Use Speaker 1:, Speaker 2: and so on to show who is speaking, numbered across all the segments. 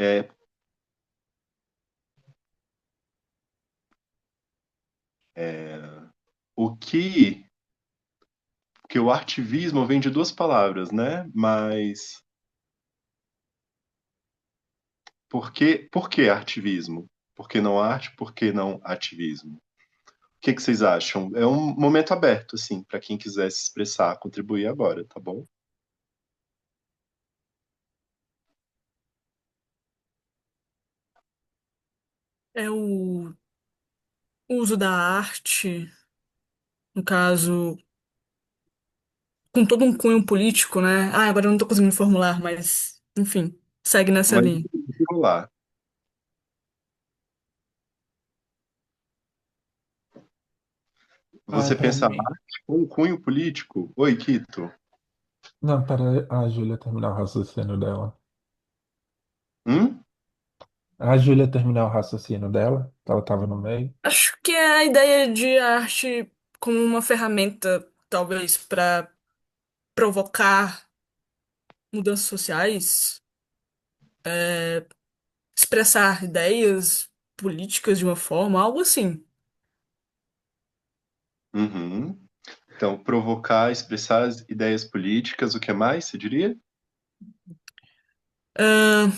Speaker 1: É, é, o que, porque o artivismo vem de duas palavras, né? Mas por que artivismo? Por que não arte? Por que não ativismo? O que que vocês acham? É um momento aberto, assim, para quem quiser se expressar, contribuir agora, tá bom?
Speaker 2: É o uso da arte, no caso, com todo um cunho político, né? Ah, agora eu não tô conseguindo formular, mas, enfim, segue nessa
Speaker 1: Mas
Speaker 2: linha.
Speaker 1: vamos lá.
Speaker 3: Ai,
Speaker 1: Você
Speaker 3: pra
Speaker 1: pensa
Speaker 3: mim.
Speaker 1: arte com cunho político? Oi, Quito.
Speaker 3: Não, para a Júlia terminar o raciocínio dela.
Speaker 1: Hum?
Speaker 3: A Júlia terminar o raciocínio dela, ela estava no meio.
Speaker 2: Acho que é a ideia de arte como uma ferramenta, talvez, para provocar mudanças sociais, expressar ideias políticas de uma forma, algo assim.
Speaker 1: Uhum. Então, provocar, expressar as ideias políticas, o que mais, você diria?
Speaker 2: Ah,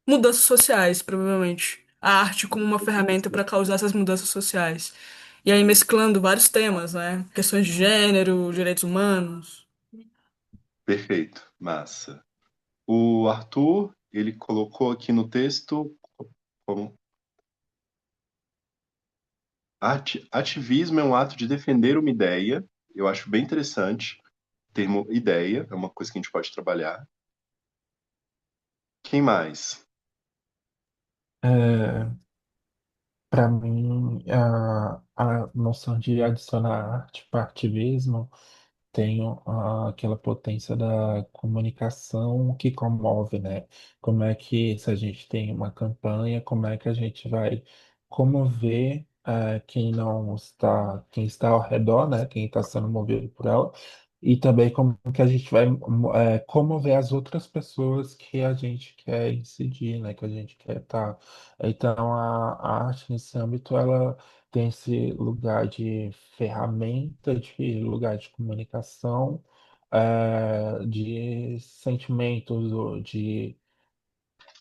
Speaker 2: mudanças sociais, provavelmente. A arte como uma ferramenta para causar essas mudanças sociais. E aí mesclando vários temas, né? Questões de gênero, direitos humanos.
Speaker 1: Perfeito, massa. O Arthur, ele colocou aqui no texto como ativismo é um ato de defender uma ideia. Eu acho bem interessante. O termo ideia é uma coisa que a gente pode trabalhar. Quem mais?
Speaker 3: É, para mim, a noção de adicionar arte para ativismo tem aquela potência da comunicação que comove, né? Como é que, se a gente tem uma campanha, como é que a gente vai comover quem está ao redor, né? Quem está sendo movido por ela, e também como que a gente vai comover as outras pessoas que a gente quer incidir, né? Que a gente quer estar. Então, a arte nesse âmbito, ela tem esse lugar de ferramenta, de lugar de comunicação, de sentimentos, de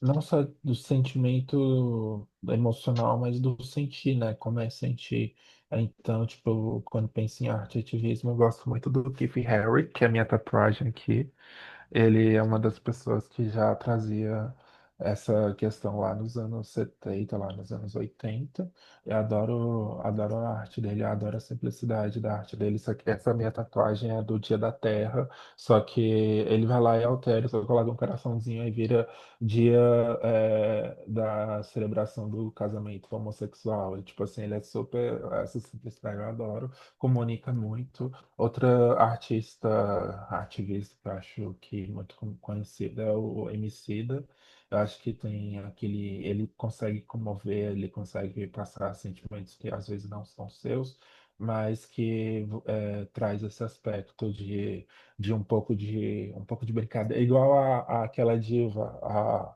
Speaker 3: não só do sentimento emocional, mas do sentir, né? Como é sentir. Então, tipo, quando penso em arte e ativismo, eu gosto muito do Keith Haring, que é a minha tatuagem aqui. Ele é uma das pessoas que já trazia essa questão lá nos anos 70, lá nos anos 80. Eu adoro a arte dele, eu adoro a simplicidade da arte dele. Essa minha tatuagem é do Dia da Terra, só que ele vai lá e altera, só coloca um coraçãozinho e vira dia da celebração do casamento homossexual. E, tipo assim, ele é super, essa simplicidade eu adoro, comunica muito. Outra artista, ativista que eu acho que muito conhecida é o Emicida. Eu acho que tem aquele, ele consegue comover, ele consegue passar sentimentos que às vezes não são seus, mas que traz esse aspecto de um pouco de brincadeira, igual àquela diva,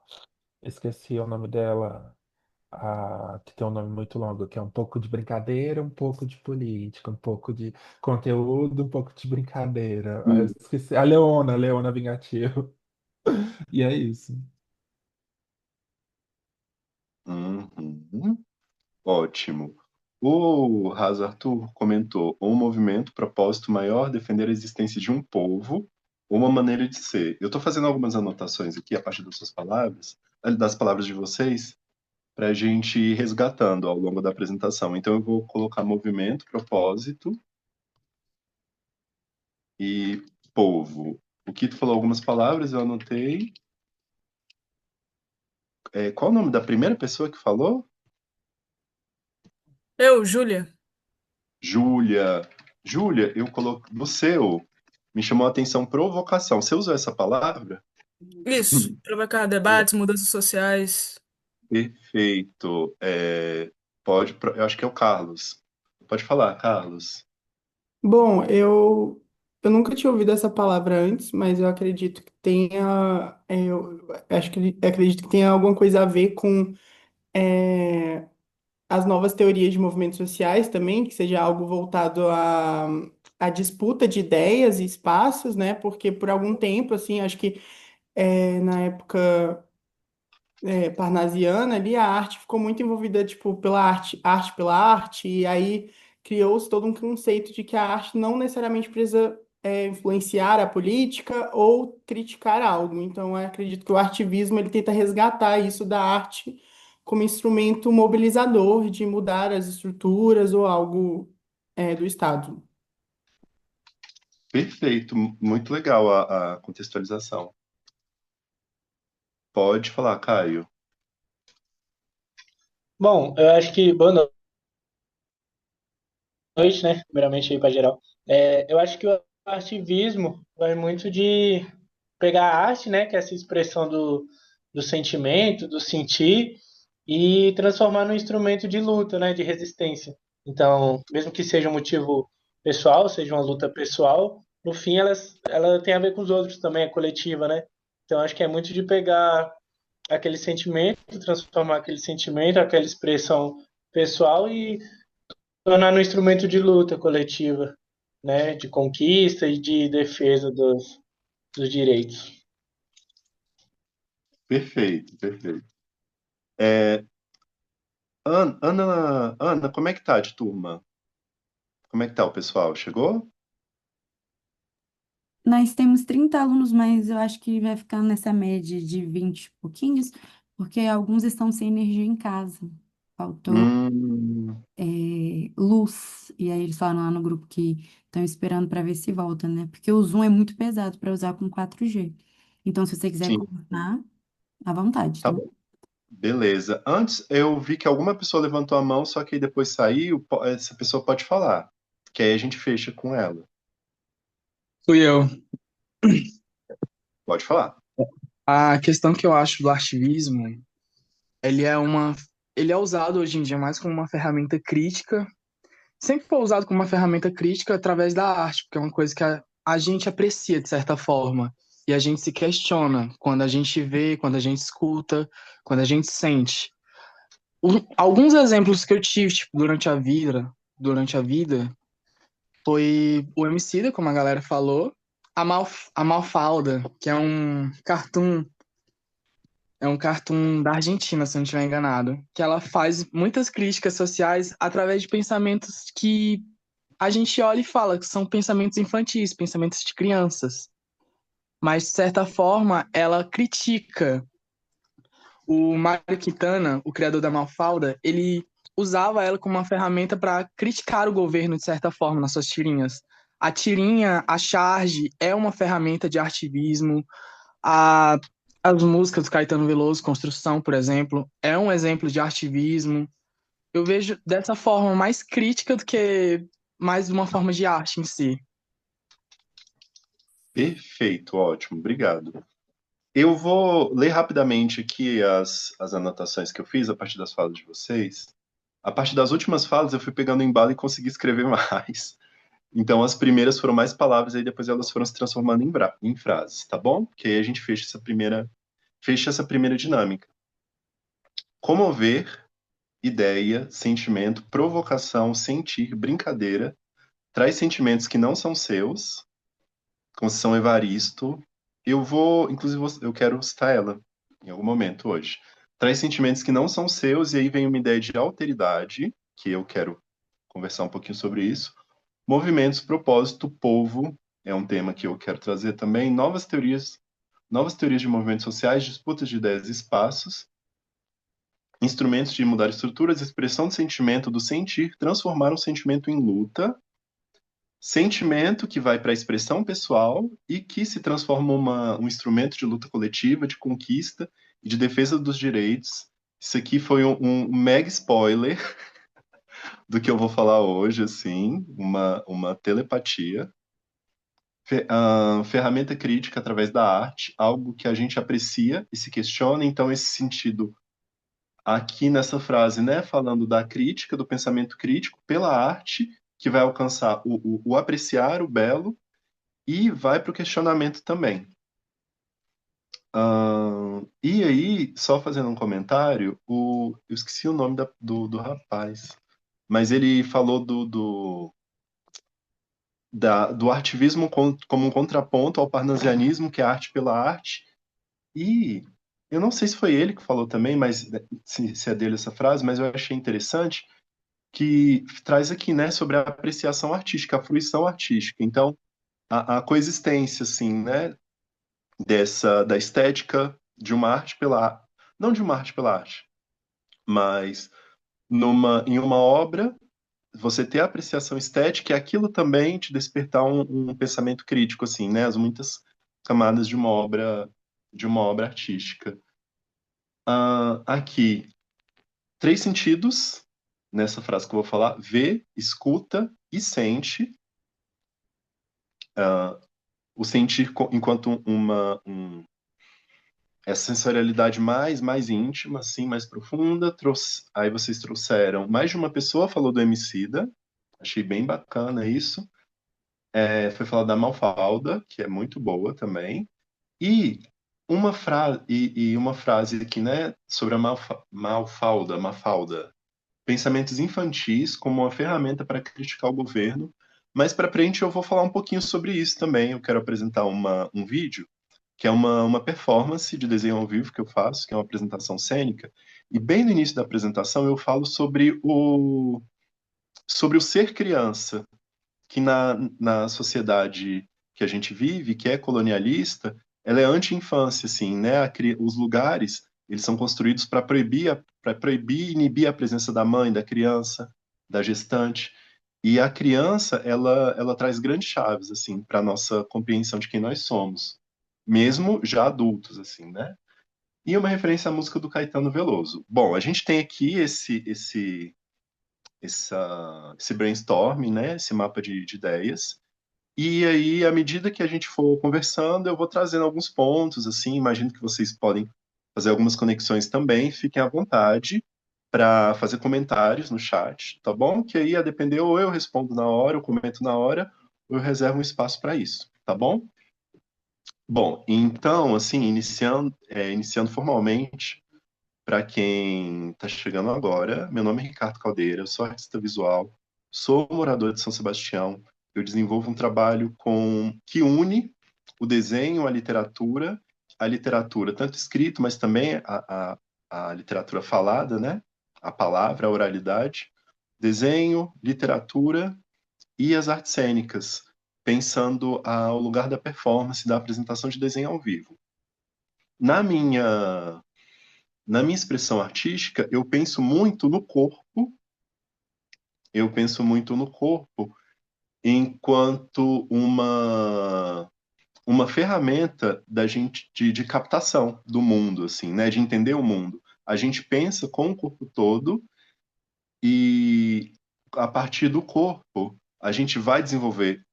Speaker 3: esqueci o nome dela, que tem um nome muito longo, que é um pouco de brincadeira, um pouco de política, um pouco de conteúdo, um pouco de brincadeira. Ah, eu
Speaker 1: Hum.
Speaker 3: esqueci. Leona Vingativo. E é isso.
Speaker 1: Uhum. Ótimo. O Raso Arthur comentou: um movimento, propósito maior, defender a existência de um povo, uma maneira de ser. Eu estou fazendo algumas anotações aqui a partir das suas palavras, das palavras de vocês, para a gente ir resgatando ao longo da apresentação. Então, eu vou colocar movimento, propósito e povo. O Kito falou algumas palavras, eu anotei. Qual o nome da primeira pessoa que falou?
Speaker 2: Eu, Júlia,
Speaker 1: Júlia. Júlia, eu coloquei no seu. Me chamou a atenção provocação. Você usou essa palavra?
Speaker 2: isso, provocar debates, mudanças sociais.
Speaker 1: Perfeito. Eu acho que é o Carlos. Pode falar, Carlos.
Speaker 4: Bom, eu Eu nunca tinha ouvido essa palavra antes, mas eu acredito que tenha, eu acho que acredito que tenha alguma coisa a ver com é, as novas teorias de movimentos sociais também, que seja algo voltado à disputa de ideias e espaços, né? Porque por algum tempo, assim, acho que na época parnasiana ali, a arte ficou muito envolvida, tipo, pela arte, arte pela arte, e aí criou-se todo um conceito de que a arte não necessariamente precisa influenciar a política ou criticar algo. Então, eu acredito que o artivismo, ele tenta resgatar isso da arte como instrumento mobilizador de mudar as estruturas ou algo do Estado.
Speaker 1: Perfeito, muito legal a contextualização. Pode falar, Caio.
Speaker 5: Bom, eu acho que boa noite, né? Primeiramente aí para geral. Eu acho que o ativismo vai muito de pegar a arte, né? Que é essa expressão do sentimento, do sentir, e transformar num instrumento de luta, né? De resistência. Então, mesmo que seja um motivo pessoal, seja uma luta pessoal, no fim ela tem a ver com os outros também, é coletiva, né? Então, acho que é muito de pegar aquele sentimento, transformar aquele sentimento, aquela expressão pessoal e tornar um instrumento de luta coletiva, né, de conquista e de defesa dos direitos.
Speaker 1: Perfeito, perfeito. É, Ana, como é que tá de turma? Como é que tá o pessoal? Chegou?
Speaker 6: Nós temos 30 alunos, mas eu acho que vai ficar nessa média de 20 e pouquinhos, porque alguns estão sem energia em casa. Faltou,
Speaker 1: Hum,
Speaker 6: luz. E aí eles falaram lá no grupo que estão esperando para ver se volta, né? Porque o Zoom é muito pesado para usar com 4G. Então, se você quiser
Speaker 1: sim,
Speaker 6: conversar, à vontade,
Speaker 1: tá
Speaker 6: tá?
Speaker 1: bom. Beleza. Antes eu vi que alguma pessoa levantou a mão, só que aí depois saiu. Essa pessoa pode falar, que aí a gente fecha com ela.
Speaker 7: Fui eu.
Speaker 1: Pode falar.
Speaker 7: A questão que eu acho do artivismo, ele é uma, ele é usado hoje em dia mais como uma ferramenta crítica. Sempre foi usado como uma ferramenta crítica através da arte, porque é uma coisa que a gente aprecia de certa forma. E a gente se questiona quando a gente vê, quando a gente escuta, quando a gente sente. Alguns exemplos que eu tive, tipo, durante a vida, foi o Emicida, como a galera falou, a Mafalda, que é um cartoon da Argentina, se eu não estiver enganado, que ela faz muitas críticas sociais através de pensamentos que a gente olha e fala que são pensamentos infantis, pensamentos de crianças. Mas, de certa forma, ela critica. O Mário Quintana, o criador da Mafalda, ele usava ela como uma ferramenta para criticar o governo, de certa forma, nas suas tirinhas. A tirinha, a charge, é uma ferramenta de artivismo. A, as músicas do Caetano Veloso, Construção, por exemplo, é um exemplo de artivismo. Eu vejo dessa forma mais crítica do que mais uma forma de arte em si.
Speaker 1: Perfeito, ótimo, obrigado. Eu vou ler rapidamente aqui as anotações que eu fiz a partir das falas de vocês. A partir das últimas falas, eu fui pegando embalo e consegui escrever mais. Então, as primeiras foram mais palavras, aí depois elas foram se transformando em frases, tá bom? Que aí a gente fecha essa primeira dinâmica. Comover, ideia, sentimento, provocação, sentir, brincadeira, traz sentimentos que não são seus, Conceição Evaristo. Inclusive, eu quero citar ela em algum momento hoje. Traz sentimentos que não são seus, e aí vem uma ideia de alteridade, que eu quero conversar um pouquinho sobre isso. Movimentos, propósito, povo, é um tema que eu quero trazer também. Novas teorias de movimentos sociais, disputas de ideias e espaços, instrumentos de mudar estruturas, expressão de sentimento do sentir, transformar um sentimento em luta, sentimento que vai para a expressão pessoal e que se transforma um instrumento de luta coletiva, de conquista e de defesa dos direitos. Isso aqui foi um mega spoiler do que eu vou falar hoje, assim, uma telepatia. Ferramenta crítica através da arte, algo que a gente aprecia e se questiona. Então, esse sentido aqui nessa frase, né, falando da crítica, do pensamento crítico pela arte, que vai alcançar o apreciar o belo E vai para o questionamento também. E aí, só fazendo um comentário, eu esqueci o nome do rapaz, mas ele falou do artivismo como um contraponto ao parnasianismo, que é a arte pela arte. E eu não sei se foi ele que falou também, mas se é dele essa frase, mas eu achei interessante que traz aqui, né, sobre a apreciação artística, a fruição artística. Então, a coexistência, assim, né, da estética de uma arte pela não de uma arte pela arte, mas em uma obra você ter a apreciação estética e aquilo também te despertar um pensamento crítico, assim, né, as muitas camadas de uma obra artística. Aqui, três sentidos nessa frase que eu vou falar: vê, escuta e sente. O sentir enquanto essa sensorialidade mais íntima, assim, mais profunda. Aí vocês trouxeram, mais de uma pessoa falou do Emicida, achei bem bacana isso. Foi falado da Mafalda, que é muito boa também. E uma frase aqui, né, sobre a Mafalda, pensamentos infantis como uma ferramenta para criticar o governo. Mas para frente eu vou falar um pouquinho sobre isso também. Eu quero apresentar um vídeo que é uma performance de desenho ao vivo que eu faço, que é uma apresentação cênica. E bem no início da apresentação eu falo sobre o ser criança, que na sociedade que a gente vive, que é colonialista, ela é anti-infância, assim, né? Os lugares, eles são construídos para proibir e inibir a presença da mãe, da criança, da gestante. E a criança, ela traz grandes chaves, assim, para nossa compreensão de quem nós somos, mesmo já adultos, assim, né? E uma referência à música do Caetano Veloso. Bom, a gente tem aqui esse brainstorming, né? Esse mapa de ideias. E aí, à medida que a gente for conversando, eu vou trazendo alguns pontos, assim, imagino que vocês podem fazer algumas conexões também, fiquem à vontade para fazer comentários no chat, tá bom? Que aí, a depender, ou eu respondo na hora, eu comento na hora, ou eu reservo um espaço para isso, tá bom? Bom, então, assim, iniciando formalmente, para quem está chegando agora, meu nome é Ricardo Caldeira, eu sou artista visual, sou morador de São Sebastião. Eu desenvolvo um trabalho que une o desenho, a literatura tanto escrito, mas também a literatura falada, né? A palavra, a oralidade, desenho, literatura e as artes cênicas, pensando ao lugar da performance, da apresentação de desenho ao vivo. Na minha na minha expressão artística, eu penso muito no corpo enquanto uma ferramenta da gente de captação do mundo, assim, né, de entender o mundo. A gente pensa com o corpo todo e a partir do corpo a gente vai desenvolver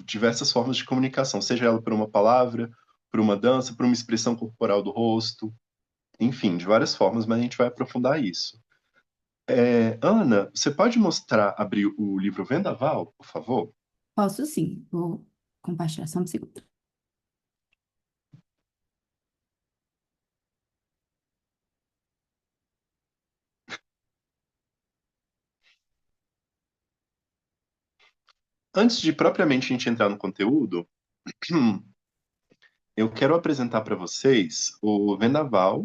Speaker 1: diversas formas de comunicação, seja ela por uma palavra, por uma dança, por uma expressão corporal do rosto, enfim, de várias formas, mas a gente vai aprofundar isso. Ana, você pode abrir o livro Vendaval, por favor?
Speaker 6: Posso sim, vou compartilhar só um segundo.
Speaker 1: Antes de propriamente a gente entrar no conteúdo, eu quero apresentar para vocês o Vendaval.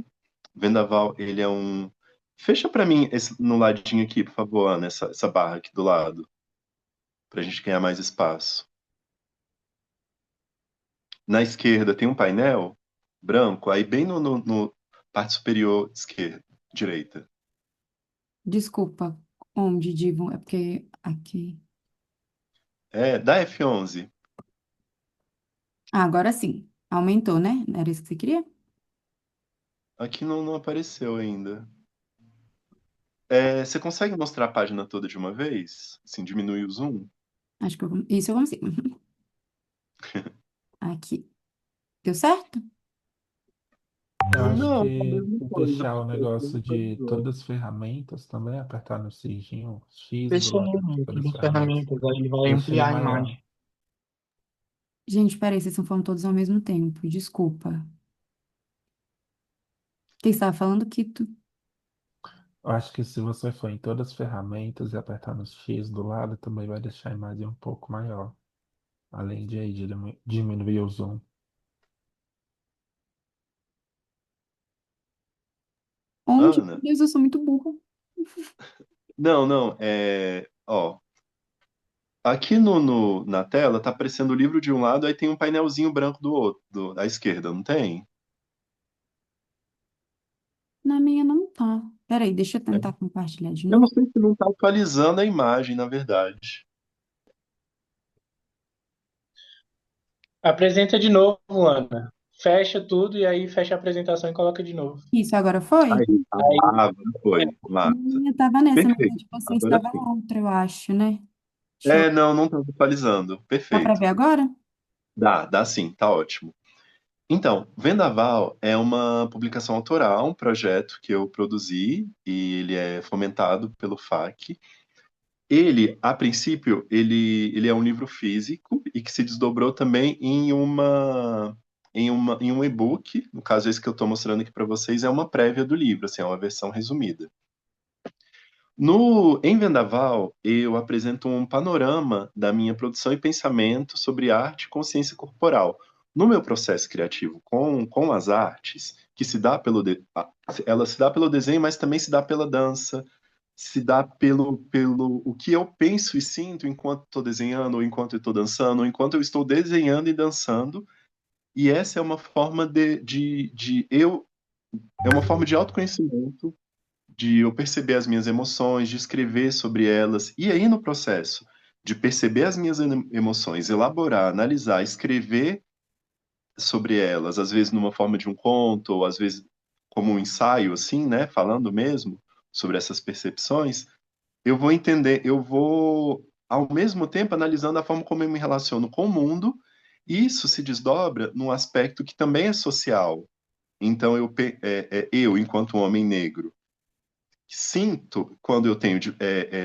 Speaker 1: O Vendaval, ele é um. Fecha para mim no ladinho aqui, por favor, Ana, essa barra aqui do lado, para a gente ganhar mais espaço. Na esquerda tem um painel branco, aí bem no parte superior esquerda, direita.
Speaker 6: Desculpa, onde, Divo? É porque aqui.
Speaker 1: Dá F11.
Speaker 6: Ah, agora sim. Aumentou, né? Era isso que você queria?
Speaker 1: Aqui não apareceu ainda. Você consegue mostrar a página toda de uma vez? Assim, diminuir o zoom?
Speaker 6: Acho que isso eu consigo. Aqui. Deu certo?
Speaker 3: Eu acho
Speaker 1: Não, a
Speaker 3: que
Speaker 1: mesma coisa,
Speaker 3: deixar o
Speaker 1: porque eu
Speaker 3: negócio
Speaker 1: tenho
Speaker 3: de
Speaker 1: coisa.
Speaker 3: todas as ferramentas também, apertar no siginho X do
Speaker 5: Fechei
Speaker 3: lado de
Speaker 5: em
Speaker 3: todas as
Speaker 5: todas as
Speaker 3: ferramentas,
Speaker 5: ferramentas, aí vai
Speaker 3: deixa ele
Speaker 5: ampliar a
Speaker 3: maior.
Speaker 5: imagem.
Speaker 6: Gente, peraí, vocês estão falando todos ao mesmo tempo. Desculpa. Quem estava falando, Kito?
Speaker 3: Eu acho que se você for em todas as ferramentas e apertar nos X do lado, também vai deixar a imagem um pouco maior. Além de aí diminuir o zoom.
Speaker 6: Onde? Meu
Speaker 1: Ana?
Speaker 6: Deus, eu sou muito burra.
Speaker 1: Não, não, ó, aqui na tela tá aparecendo o livro de um lado, aí tem um painelzinho branco do outro, da esquerda, não tem?
Speaker 6: Na minha não tá. Peraí, deixa eu tentar compartilhar de
Speaker 1: Eu não
Speaker 6: novo.
Speaker 1: sei se não tá atualizando a imagem, na verdade.
Speaker 5: Apresenta de novo, Ana. Fecha tudo e aí fecha a apresentação e coloca de novo.
Speaker 6: Isso, agora foi?
Speaker 1: Aí, agora foi. Massa.
Speaker 6: Eu tava nessa, mas a
Speaker 1: Perfeito.
Speaker 6: de vocês
Speaker 1: Agora
Speaker 6: estava
Speaker 1: sim.
Speaker 6: outra, eu acho, né? Deixa eu...
Speaker 1: Não tá atualizando.
Speaker 6: Dá pra
Speaker 1: Perfeito.
Speaker 6: ver agora?
Speaker 1: Dá sim, tá ótimo. Então, Vendaval é uma publicação autoral, um projeto que eu produzi e ele é fomentado pelo FAC. Ele, a princípio, ele é um livro físico e que se desdobrou também em um e-book. No caso, esse que eu estou mostrando aqui para vocês é uma prévia do livro, assim, é uma versão resumida. No Em Vendaval, eu apresento um panorama da minha produção e pensamento sobre arte e consciência corporal. No meu processo criativo com as artes, que se dá ela se dá pelo desenho, mas também se dá pela dança, se dá pelo o que eu penso e sinto enquanto estou desenhando, ou enquanto eu estou dançando, ou enquanto eu estou desenhando e dançando. E essa é uma forma é uma forma de autoconhecimento, de eu perceber as minhas emoções, de escrever sobre elas. E aí, no processo de perceber as minhas emoções, elaborar, analisar, escrever sobre elas, às vezes numa forma de um conto, ou às vezes como um ensaio, assim, né, falando mesmo sobre essas percepções, eu vou, ao mesmo tempo, analisando a forma como eu me relaciono com o mundo. Isso se desdobra num aspecto que também é social. Então, eu, enquanto um homem negro, sinto quando eu tenho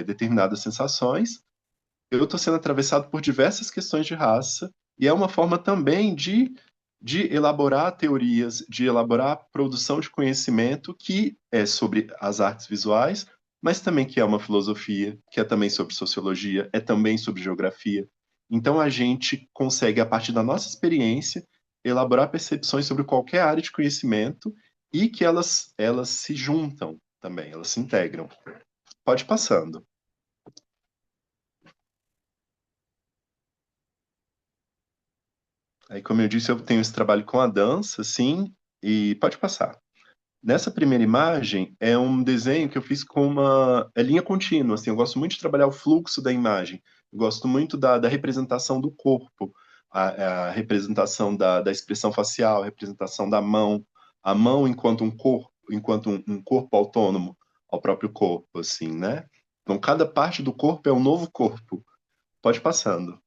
Speaker 1: determinadas sensações, eu estou sendo atravessado por diversas questões de raça, e é uma forma também de elaborar teorias, de elaborar produção de conhecimento que é sobre as artes visuais, mas também que é uma filosofia, que é também sobre sociologia, é também sobre geografia. Então a gente consegue, a partir da nossa experiência, elaborar percepções sobre qualquer área de conhecimento e que elas se juntam também, elas se integram. Pode ir passando. Aí, como eu disse, eu tenho esse trabalho com a dança, sim, e pode passar. Nessa primeira imagem é um desenho que eu fiz com uma linha contínua, assim, eu gosto muito de trabalhar o fluxo da imagem, eu gosto muito da representação do corpo, a representação da expressão facial, a representação da mão, a mão enquanto um corpo, enquanto um corpo autônomo ao próprio corpo, assim, né? Então, cada parte do corpo é um novo corpo. Pode ir passando.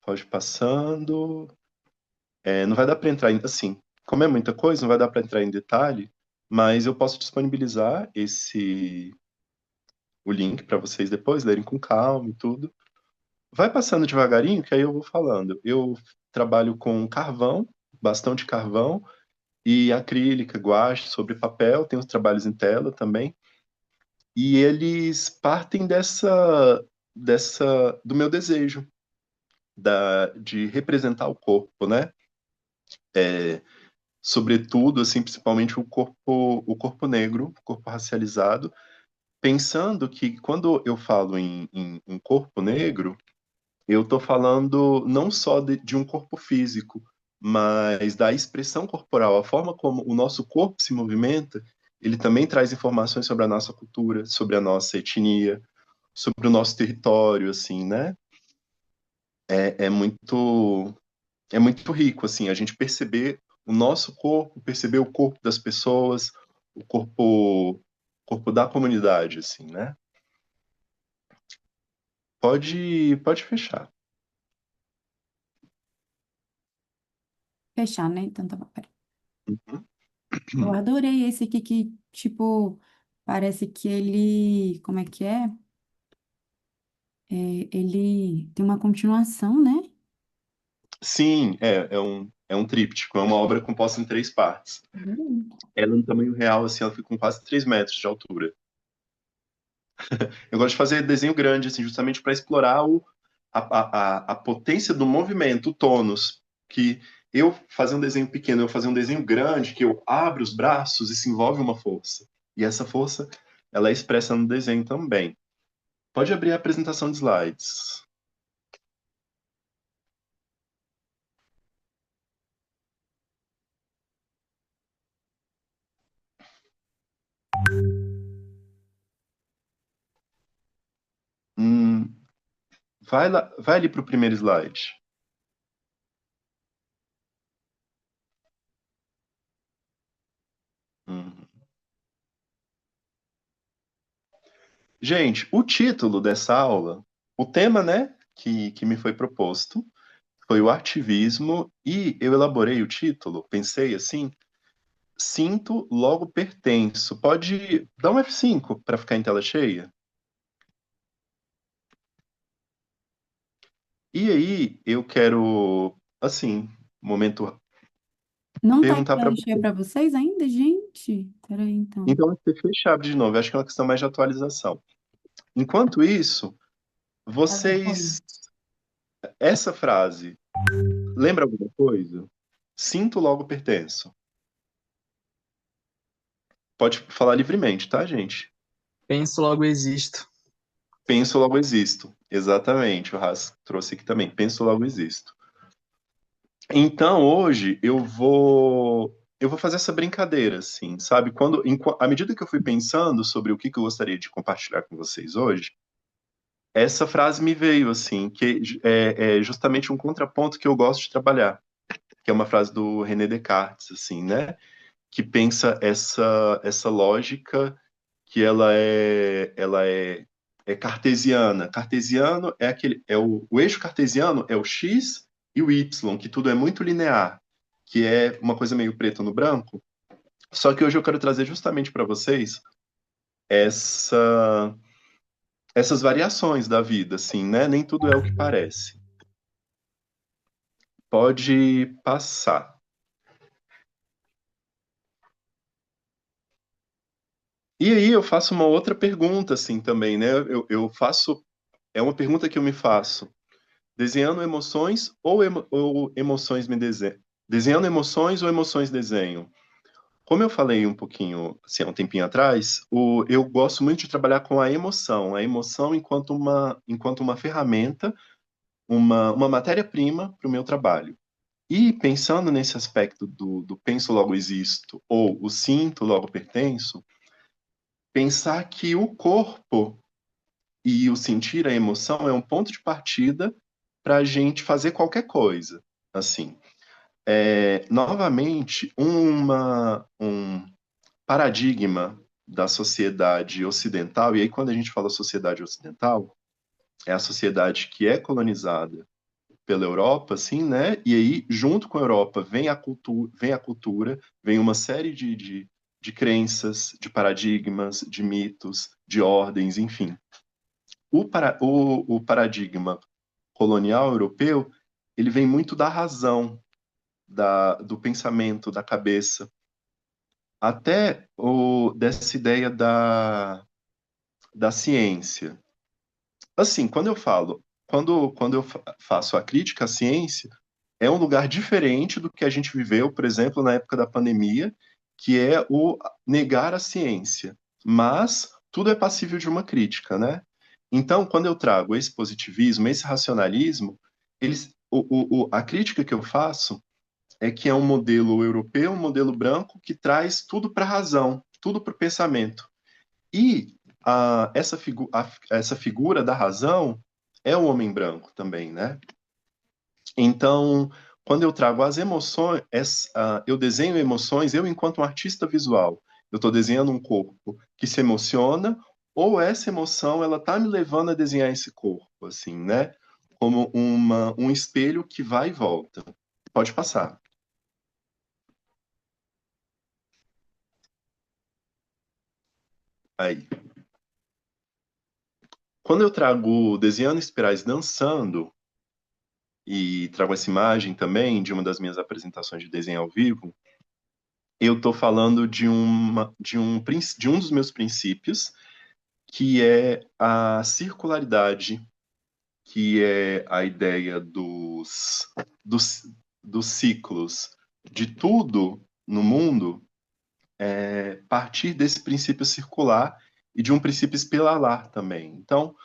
Speaker 1: Pode ir passando. Não vai dar para entrar assim, como é muita coisa, não vai dar para entrar em detalhe, mas eu posso disponibilizar o link para vocês depois lerem com calma e tudo. Vai passando devagarinho, que aí eu vou falando. Eu trabalho com carvão, bastão de carvão e acrílica, guache sobre papel, tem os trabalhos em tela também. E eles partem dessa do meu desejo de representar o corpo, né? É, sobretudo, assim, principalmente o corpo negro, o corpo racializado, pensando que quando eu falo em um corpo negro, eu estou falando não só de um corpo físico, mas da expressão corporal, a forma como o nosso corpo se movimenta, ele também traz informações sobre a nossa cultura, sobre a nossa etnia, sobre o nosso território, assim, né? É, é muito é muito rico, assim, a gente perceber o nosso corpo, perceber o corpo das pessoas, o corpo da comunidade, assim, né? Pode fechar.
Speaker 6: Fechar, né? Então tá bom. Peraí.
Speaker 1: Uhum.
Speaker 6: Eu adorei esse aqui que, tipo, parece que ele. Como é que é? ele tem uma continuação, né?
Speaker 1: Sim, é um tríptico, é uma obra composta em 3 partes.
Speaker 6: Adorei.
Speaker 1: Ela, no tamanho real, assim, ela fica com quase 3 metros de altura. Eu gosto de fazer desenho grande, assim, justamente para explorar a potência do movimento, o tônus. Que eu fazer um desenho pequeno, eu fazer um desenho grande, que eu abro os braços e se envolve uma força. E essa força, ela é expressa no desenho também. Pode abrir a apresentação de slides. Hum, vai lá, vai ali para o primeiro slide. Hum. Gente, o título dessa aula, o tema, né, que me foi proposto, foi o ativismo, e eu elaborei o título, pensei assim, sinto, logo pertenço. Pode dar um F5 para ficar em tela cheia? E aí, eu quero, assim, momento,
Speaker 6: Não tá em
Speaker 1: perguntar para
Speaker 6: tela cheia
Speaker 1: você.
Speaker 6: para vocês ainda, gente? Peraí, então.
Speaker 1: Então, você fechar de novo, acho que é uma questão mais de atualização. Enquanto isso,
Speaker 6: Tá bom, foi.
Speaker 1: vocês, essa frase, lembra alguma coisa? Sinto, logo pertenço. Pode falar livremente, tá, gente?
Speaker 7: Penso, logo existo.
Speaker 1: Penso, logo existo. Exatamente, o Haas trouxe aqui também. Penso, logo existo. Então, hoje eu vou fazer essa brincadeira, assim, sabe? À medida que eu fui pensando sobre o que eu gostaria de compartilhar com vocês hoje, essa frase me veio, assim, que é justamente um contraponto que eu gosto de trabalhar, que é uma frase do René Descartes, assim, né? Que pensa essa lógica que ela é cartesiana. Cartesiano é o eixo cartesiano é o x e o y, que tudo é muito linear, que é uma coisa meio preto no branco. Só que hoje eu quero trazer justamente para vocês essa, essas variações da vida, assim, né? Nem tudo é o que parece. Pode passar. E aí eu faço uma outra pergunta, assim, também, né? Eu faço, é uma pergunta que eu me faço. Desenhando emoções ou emoções me desenham? Desenhando emoções ou emoções desenham? Como eu falei um pouquinho, assim, há um tempinho atrás, eu gosto muito de trabalhar com a emoção enquanto uma ferramenta, uma matéria-prima para o meu trabalho. E pensando nesse aspecto do penso logo existo ou o sinto logo pertenço, pensar que o corpo e o sentir a emoção é um ponto de partida para a gente fazer qualquer coisa. Assim, novamente, um paradigma da sociedade ocidental, e aí quando a gente fala sociedade ocidental, é a sociedade que é colonizada pela Europa, assim, né? E aí, junto com a Europa, vem a cultura, vem uma série de crenças, de paradigmas, de mitos, de ordens, enfim. O paradigma colonial europeu, ele vem muito da razão, do pensamento, da cabeça, até dessa ideia da ciência. Assim, quando eu faço a crítica à ciência, é um lugar diferente do que a gente viveu, por exemplo, na época da pandemia, que é o negar a ciência. Mas tudo é passível de uma crítica, né? Então, quando eu trago esse positivismo, esse racionalismo, a crítica que eu faço é que é um modelo europeu, um modelo branco, que traz tudo para a razão, tudo para o pensamento. E essa figura da razão é o homem branco também, né? Então, quando eu trago as emoções, eu desenho emoções, eu enquanto um artista visual, eu estou desenhando um corpo que se emociona, ou essa emoção ela está me levando a desenhar esse corpo, assim, né? Como um espelho que vai e volta. Pode passar. Aí. quando eu trago desenhando espirais dançando, e trago essa imagem também de uma das minhas apresentações de desenho ao vivo, eu estou falando de um dos meus princípios, que é a circularidade, que é a ideia dos, dos ciclos de tudo no mundo partir desse princípio circular e de um princípio espiralar também. Então,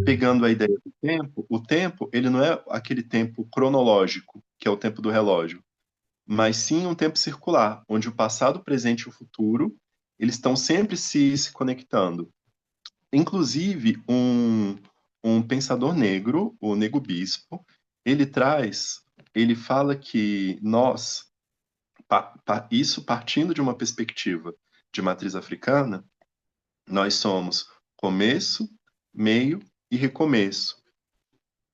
Speaker 1: pegando a ideia do tempo, o tempo, ele não é aquele tempo cronológico, que é o tempo do relógio, mas sim um tempo circular, onde o passado, o presente e o futuro, eles estão sempre se conectando. Inclusive, um pensador negro, o Nego Bispo, ele traz, ele fala que nós, isso partindo de uma perspectiva de matriz africana, nós somos começo, meio e recomeço.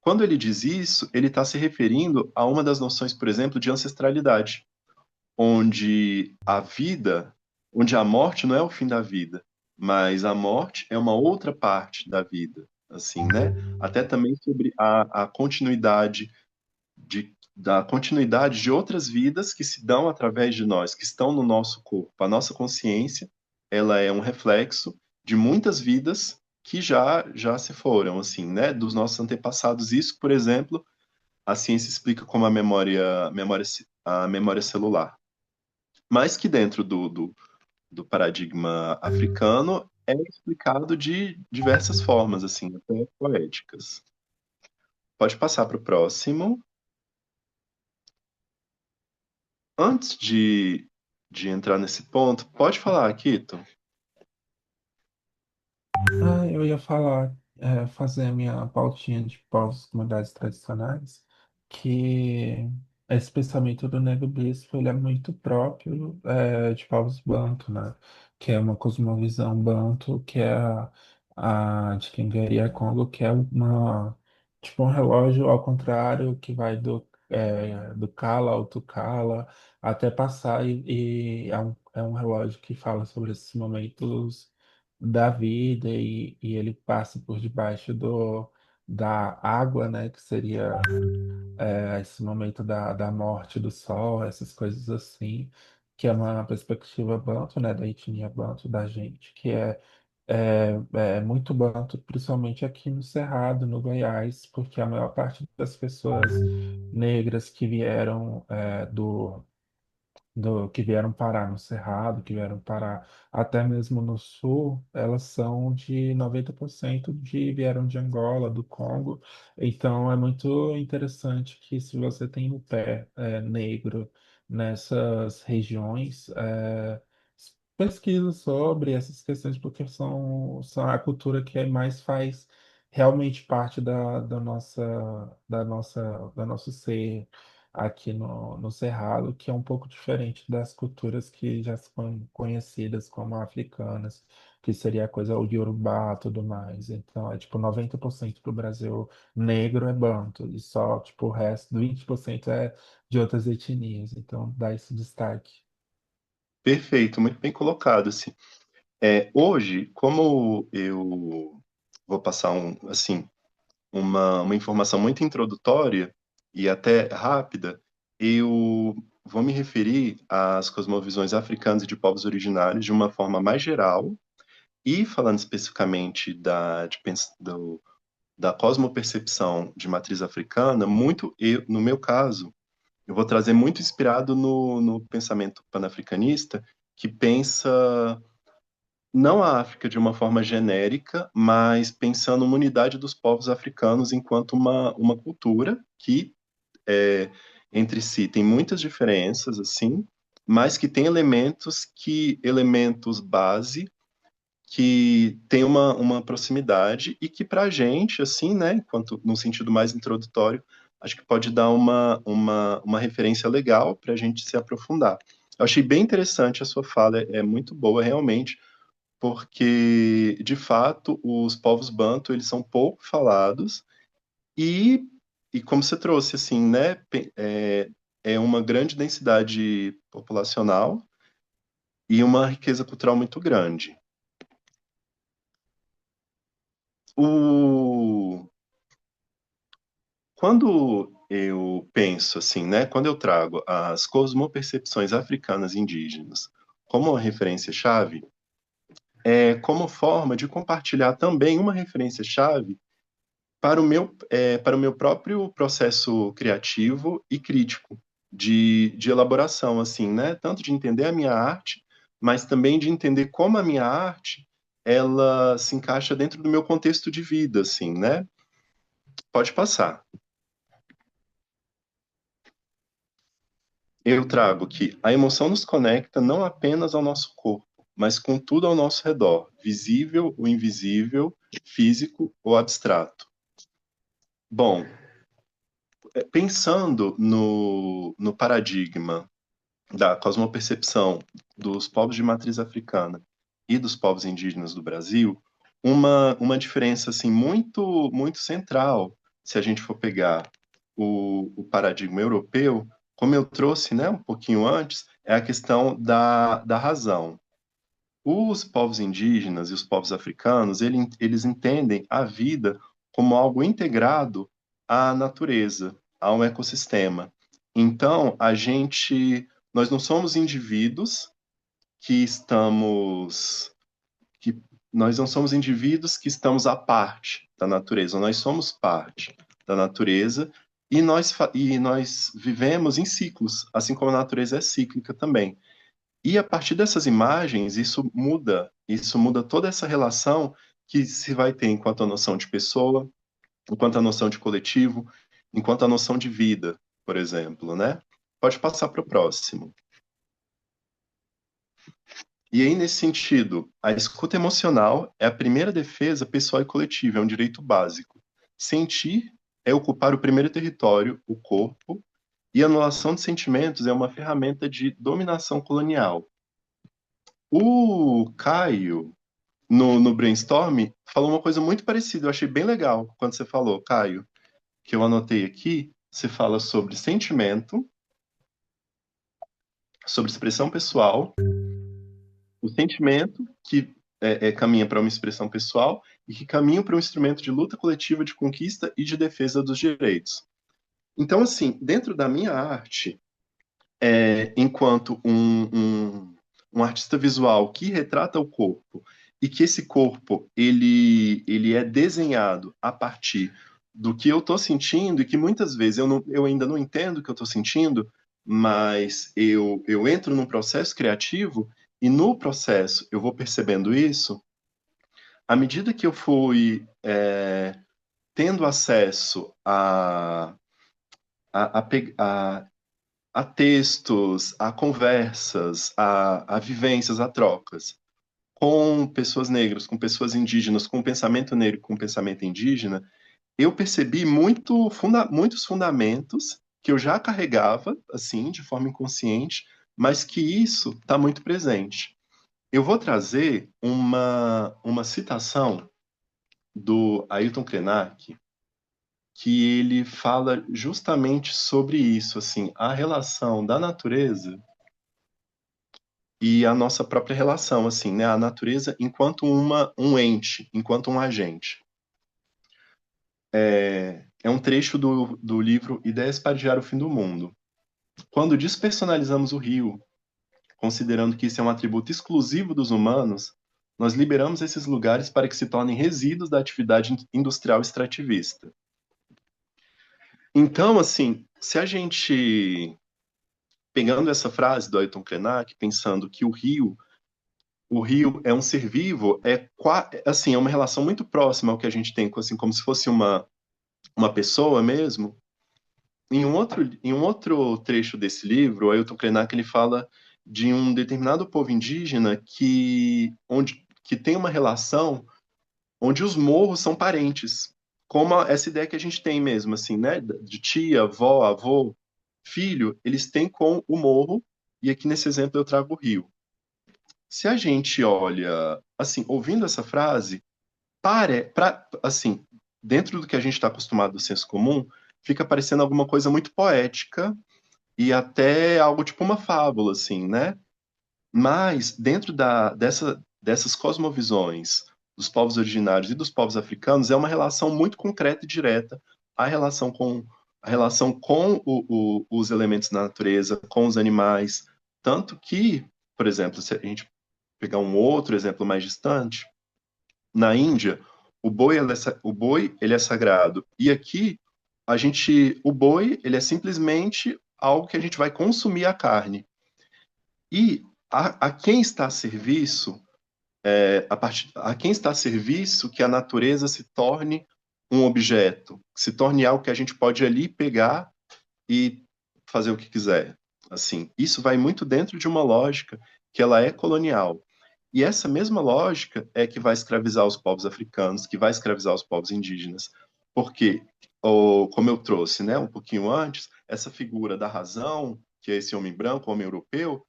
Speaker 1: Quando ele diz isso, ele está se referindo a uma das noções, por exemplo, de ancestralidade, onde a vida, onde a morte não é o fim da vida, mas a morte é uma outra parte da vida, assim, né? Até também sobre a continuidade da continuidade de outras vidas que se dão através de nós, que estão no nosso corpo. A nossa consciência, ela é um reflexo de muitas vidas que já se foram, assim, né? Dos nossos antepassados. Isso, por exemplo, a ciência explica como a memória celular. Mas que dentro do paradigma africano é explicado de diversas formas, assim, até poéticas. Pode passar para o próximo. Antes de entrar nesse ponto, pode falar, Kito.
Speaker 3: Eu ia falar, fazer a minha pautinha de povos e comunidades tradicionais, que esse pensamento do Nego Bispo, ele é muito próprio, de povos banto, né? Que é uma cosmovisão banto, que é a de Kingeria Congo, que é tipo um relógio ao contrário, que vai do Kala ao Tukala, até passar, e é um relógio que fala sobre esses momentos da vida e ele passa por debaixo da água, né, que seria esse momento da morte do sol, essas coisas assim, que é uma perspectiva banto, né, da etnia banto da gente, que é muito banto, principalmente aqui no Cerrado, no Goiás, porque a maior parte das pessoas negras que vieram que vieram parar no Cerrado, que vieram parar até mesmo no Sul, elas são de 90% vieram de Angola, do Congo. Então é muito interessante que se você tem o pé negro nessas regiões, pesquisa sobre essas questões, porque são a cultura que mais faz realmente parte da nosso ser aqui no Cerrado, que é um pouco diferente das culturas que já são conhecidas como africanas, que seria a coisa o Yorubá e tudo mais. Então, é tipo 90% do Brasil negro é banto, e só tipo o resto, 20% é de outras etnias. Então, dá esse destaque.
Speaker 1: Perfeito, muito bem colocado, assim. Hoje, como eu vou passar uma informação muito introdutória e até rápida, eu vou me referir às cosmovisões africanas e de povos originários de uma forma mais geral e falando especificamente da cosmopercepção de matriz africana, no meu caso, eu vou trazer muito inspirado no pensamento panafricanista, que pensa não a África de uma forma genérica, mas pensando uma unidade dos povos africanos enquanto uma cultura que entre si tem muitas diferenças, assim, mas que tem elementos base que tem uma proximidade e que para a gente, assim, né, enquanto no sentido mais introdutório, acho que pode dar uma referência legal para a gente se aprofundar. Eu achei bem interessante a sua fala, é muito boa realmente, porque de fato os povos banto eles são pouco falados e, e como você trouxe assim, né, é uma grande densidade populacional e uma riqueza cultural muito grande. O... Quando eu penso assim, né? Quando eu trago as cosmopercepções africanas indígenas como uma referência-chave, é como forma de compartilhar também uma referência-chave para o meu próprio processo criativo e crítico de elaboração, assim, né? Tanto de entender a minha arte, mas também de entender como a minha arte ela se encaixa dentro do meu contexto de vida, assim, né? Pode passar. Eu trago que a emoção nos conecta não apenas ao nosso corpo, mas com tudo ao nosso redor, visível ou invisível, físico ou abstrato. Bom, pensando no paradigma da cosmopercepção dos povos de matriz africana e dos povos indígenas do Brasil, uma diferença assim muito central, se a gente for pegar o paradigma europeu, como eu trouxe, né, um pouquinho antes, é a questão da razão. Os povos indígenas e os povos africanos, eles entendem a vida como algo integrado à natureza, a um ecossistema. Então, nós não somos indivíduos que estamos, que nós não somos indivíduos que estamos à parte da natureza, nós somos parte da natureza e nós vivemos em ciclos, assim como a natureza é cíclica também. E a partir dessas imagens, isso muda toda essa relação que se vai ter enquanto a noção de pessoa, enquanto a noção de coletivo, enquanto a noção de vida, por exemplo, né? Pode passar para o próximo. E aí, nesse sentido, a escuta emocional é a primeira defesa pessoal e coletiva, é um direito básico. Sentir é ocupar o primeiro território, o corpo, e a anulação de sentimentos é uma ferramenta de dominação colonial. O Caio, no Brainstorm, falou uma coisa muito parecida. Eu achei bem legal quando você falou, Caio, que eu anotei aqui. Você fala sobre sentimento, sobre expressão pessoal, o sentimento que caminha para uma expressão pessoal e que caminha para um instrumento de luta coletiva, de conquista e de defesa dos direitos. Então, assim, dentro da minha arte, enquanto um artista visual que retrata o corpo e que esse corpo ele é desenhado a partir do que eu estou sentindo e que muitas vezes eu ainda não entendo o que eu estou sentindo, mas eu entro num processo criativo e no processo eu vou percebendo isso. À medida que eu fui tendo acesso a, a, a textos, a conversas, a vivências, a trocas com pessoas negras, com pessoas indígenas, com pensamento negro, com pensamento indígena, eu percebi muitos fundamentos que eu já carregava, assim, de forma inconsciente, mas que isso está muito presente. Eu vou trazer uma citação do Ailton Krenak, que ele fala justamente sobre isso, assim, a relação da natureza e a nossa própria relação, assim, né? A natureza enquanto um ente, enquanto um agente. É um trecho do livro Ideias para Adiar o Fim do Mundo. Quando despersonalizamos o rio, considerando que isso é um atributo exclusivo dos humanos, nós liberamos esses lugares para que se tornem resíduos da atividade industrial extrativista. Então, assim, se a gente, pegando essa frase do Ailton Krenak, pensando que o rio é um ser vivo, assim, é uma relação muito próxima ao que a gente tem, assim, como se fosse uma pessoa mesmo. Em um outro trecho desse livro, o Ailton Krenak ele fala de um determinado povo indígena que tem uma relação onde os morros são parentes, como essa ideia que a gente tem mesmo, assim, né, de tia, avó, avô, filho, eles têm com o morro, e aqui nesse exemplo eu trago o rio. Se a gente olha, assim, ouvindo essa frase, assim, dentro do que a gente está acostumado do senso comum, fica parecendo alguma coisa muito poética e até algo tipo uma fábula, assim, né? Mas dentro dessas cosmovisões dos povos originários e dos povos africanos é uma relação muito concreta e direta, a relação com, os elementos da natureza, com os animais, tanto que, por exemplo, se a gente pegar um outro exemplo mais distante, na Índia, o boi ele é sagrado, e aqui o boi ele é simplesmente algo que a gente vai consumir a carne. E a quem está a serviço, a quem está a serviço que a natureza se torne um objeto, se torne algo que a gente pode ali pegar e fazer o que quiser. Assim, isso vai muito dentro de uma lógica que ela é colonial. E essa mesma lógica é que vai escravizar os povos africanos, que vai escravizar os povos indígenas. Porque, como eu trouxe, né, um pouquinho antes, essa figura da razão, que é esse homem branco, homem europeu,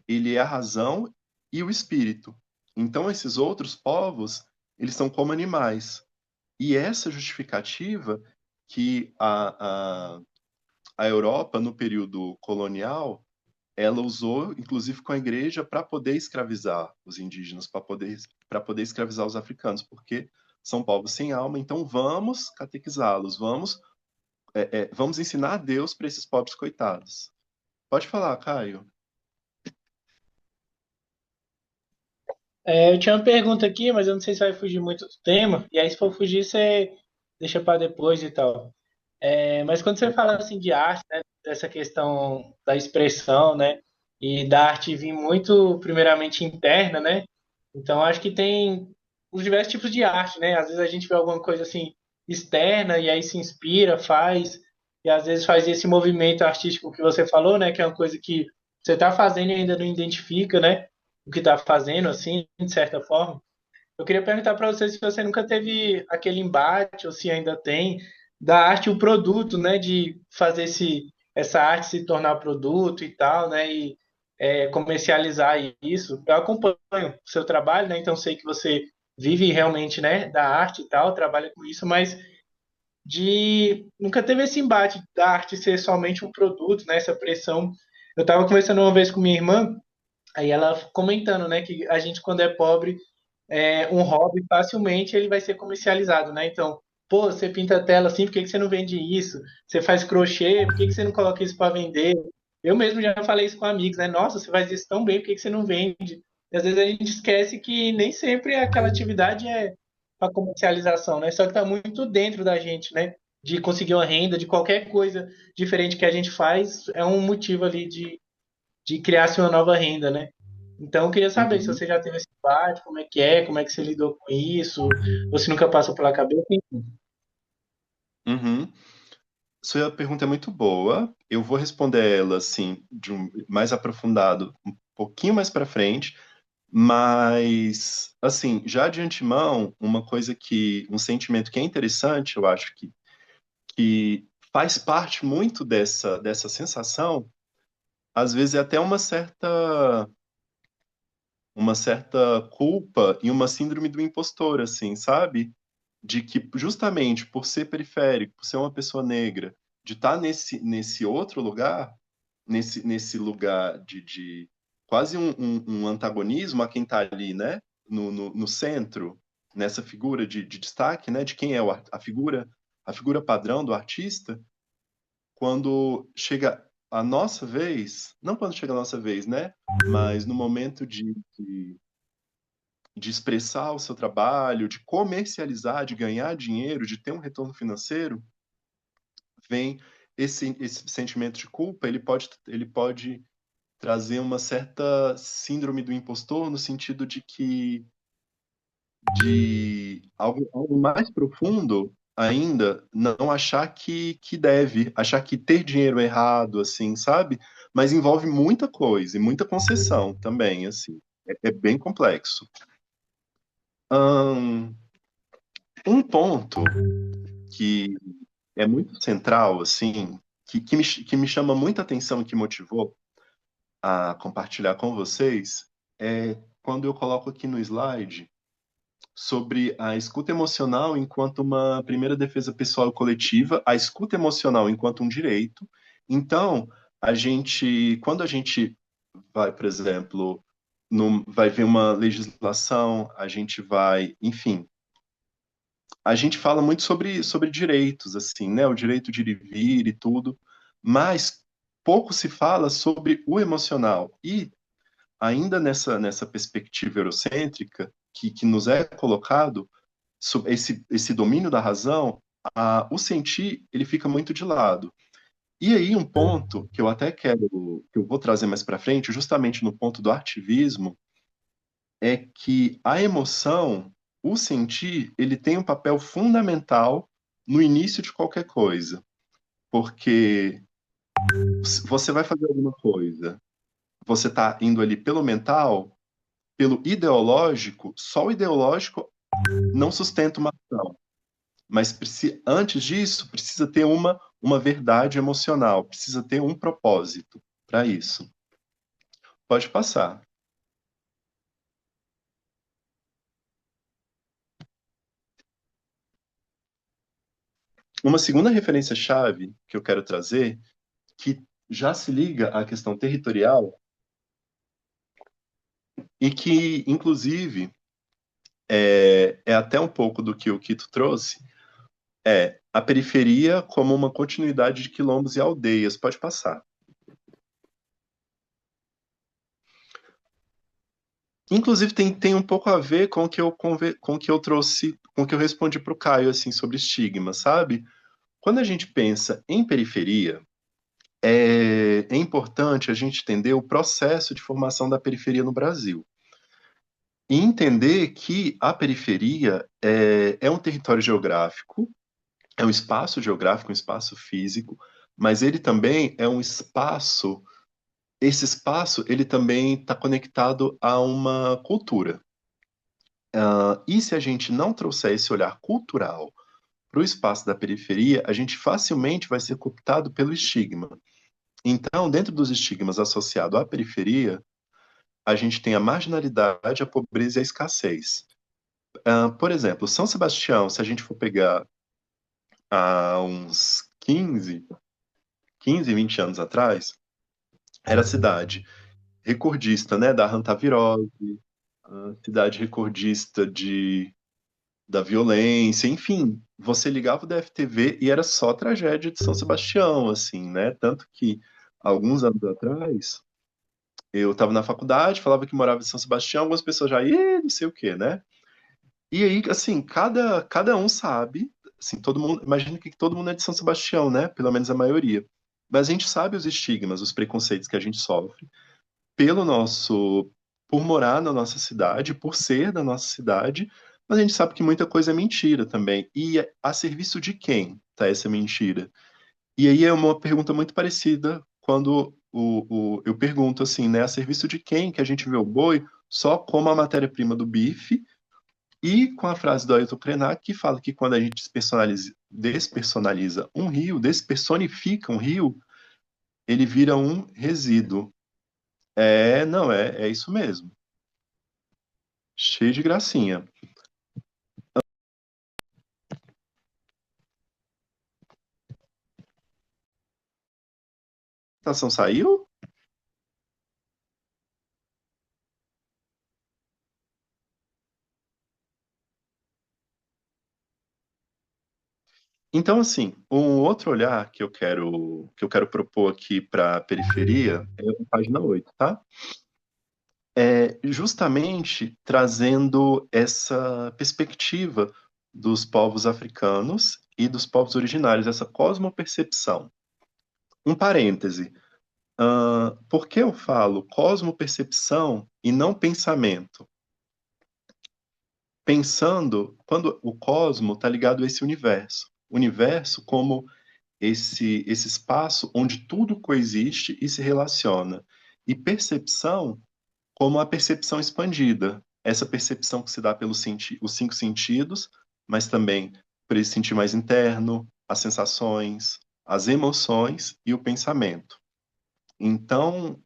Speaker 1: ele é a razão e o espírito. Então, esses outros povos, eles são como animais. E essa justificativa que a Europa, no período colonial, ela usou, inclusive com a igreja, para poder escravizar os indígenas, para poder escravizar os africanos, porque são povos sem alma, então vamos catequizá-los, vamos ensinar a Deus para esses pobres coitados. Pode falar, Caio.
Speaker 5: Eu tinha uma pergunta aqui, mas eu não sei se vai fugir muito do tema. E aí, se for fugir, você deixa para depois e tal. Mas quando você fala assim de arte, né, dessa questão da expressão, né, e da arte vir muito, primeiramente, interna, né? Então, acho que tem os diversos tipos de arte, né? Às vezes a gente vê alguma coisa assim externa e aí se inspira, faz, e às vezes faz esse movimento artístico que você falou, né? Que é uma coisa que você está fazendo e ainda não identifica, né? O que está fazendo, assim, de certa forma. Eu queria perguntar para você se você nunca teve aquele embate, ou se ainda tem, da arte e o produto, né? De fazer essa arte se tornar produto e tal, né? E comercializar isso. Eu acompanho o seu trabalho, né? Então sei que você vive realmente, né? Da arte e tal, trabalha com isso, mas nunca teve esse embate da arte ser somente um produto, né? Essa pressão. Eu estava conversando uma vez com minha irmã, aí ela comentando, né? Que a gente, quando é pobre, um hobby facilmente ele vai ser comercializado, né? Então, pô, você pinta a tela assim, por que que você não vende isso? Você faz crochê, por que que você não coloca isso para vender? Eu mesmo já falei isso com amigos, né? Nossa, você faz isso tão bem, por que que você não vende? E às vezes a gente esquece que nem sempre aquela atividade é para comercialização, né? Só que está muito dentro da gente, né? De conseguir uma renda, de qualquer coisa diferente que a gente faz, é um motivo ali de criar-se uma nova renda, né? Então, eu queria saber se
Speaker 1: Uhum.
Speaker 5: você já teve esse debate, como é que você lidou com isso, ou se nunca passou pela cabeça, enfim.
Speaker 1: Uhum. Sua pergunta é muito boa. Eu vou responder ela assim, mais aprofundado, um pouquinho mais para frente, mas assim, já de antemão, um sentimento que é interessante, eu acho que faz parte muito dessa sensação, às vezes é até uma certa culpa e uma síndrome do impostor, assim, sabe? De que justamente por ser periférico, por ser uma pessoa negra, de estar nesse outro lugar, nesse lugar de quase um antagonismo a quem está ali, né? No centro, nessa figura de destaque, né? De quem é a figura padrão do artista, quando chega a nossa vez, não quando chega a nossa vez, né? Mas no momento de expressar o seu trabalho, de comercializar, de ganhar dinheiro, de ter um retorno financeiro, vem esse sentimento de culpa, ele pode trazer uma certa síndrome do impostor, no sentido de algo mais profundo ainda, não achar que deve, achar que ter dinheiro é errado, assim, sabe? Mas envolve muita coisa e muita concessão também, assim. É bem complexo. Ahn, Um ponto que é muito central, assim, que me chama muita atenção e que motivou a compartilhar com vocês, é quando eu coloco aqui no slide sobre a escuta emocional enquanto uma primeira defesa pessoal e coletiva, a escuta emocional enquanto um direito. Então, quando a gente vai, por exemplo, vai ver uma legislação, a gente vai, enfim, a gente fala muito sobre direitos, assim, né? O direito de ir e vir e tudo, mas pouco se fala sobre o emocional. E ainda nessa perspectiva eurocêntrica que nos é colocado, esse domínio da razão, o sentir, ele fica muito de lado. E aí um ponto que eu até quero, que eu vou trazer mais para frente, justamente no ponto do ativismo, é que a emoção, o sentir, ele tem um papel fundamental no início de qualquer coisa. Porque você vai fazer alguma coisa, você está indo ali pelo mental, pelo ideológico, só o ideológico não sustenta uma ação. Mas antes disso, precisa ter uma verdade emocional, precisa ter um propósito para isso. Pode passar. Uma segunda referência-chave que eu quero trazer, que já se liga à questão territorial e que, inclusive, é até um pouco do que o Quito trouxe, é a periferia como uma continuidade de quilombos e aldeias. Pode passar. Inclusive, tem um pouco a ver com o que eu trouxe, com o que eu respondi para o Caio, assim, sobre estigma, sabe? Quando a gente pensa em periferia, é importante a gente entender o processo de formação da periferia no Brasil. E entender que a periferia é um território geográfico, é um espaço geográfico, um espaço físico, mas ele também é um espaço. Esse espaço ele também está conectado a uma cultura. E se a gente não trouxer esse olhar cultural para o espaço da periferia, a gente facilmente vai ser cooptado pelo estigma. Então, dentro dos estigmas associados à periferia, a gente tem a marginalidade, a pobreza e a escassez. Por exemplo, São Sebastião, se a gente for pegar há uns 15, 20 anos atrás, era a cidade recordista, né, da hantavirose, a cidade recordista da violência, enfim, você ligava o DFTV e era só tragédia de São Sebastião, assim, né? Tanto que alguns anos atrás eu estava na faculdade, falava que morava em São Sebastião, algumas pessoas já, não sei o quê, né? E aí, assim, cada um sabe, assim, todo mundo, imagina que todo mundo é de São Sebastião, né? Pelo menos a maioria. Mas a gente sabe os estigmas, os preconceitos que a gente sofre pelo nosso, por morar na nossa cidade, por ser da nossa cidade, mas a gente sabe que muita coisa é mentira também. E a serviço de quem tá essa mentira? E aí é uma pergunta muito parecida quando eu pergunto assim, né? A serviço de quem que a gente vê o boi só como a matéria-prima do bife e com a frase do Ailton Krenak que fala que quando a gente despersonaliza um rio, despersonifica um rio, ele vira um resíduo. Não, é isso mesmo. Cheio de gracinha. A apresentação saiu? Então, assim, um outro olhar que eu quero propor aqui para a periferia é a página 8, tá? É justamente trazendo essa perspectiva dos povos africanos e dos povos originários, essa cosmopercepção. Um parêntese. Por que eu falo cosmopercepção e não pensamento? Pensando, quando o cosmo está ligado a esse universo. Universo como esse espaço onde tudo coexiste e se relaciona. E percepção como a percepção expandida. Essa percepção que se dá pelos os cinco sentidos, mas também por esse sentir mais interno, as sensações, as emoções e o pensamento. Então,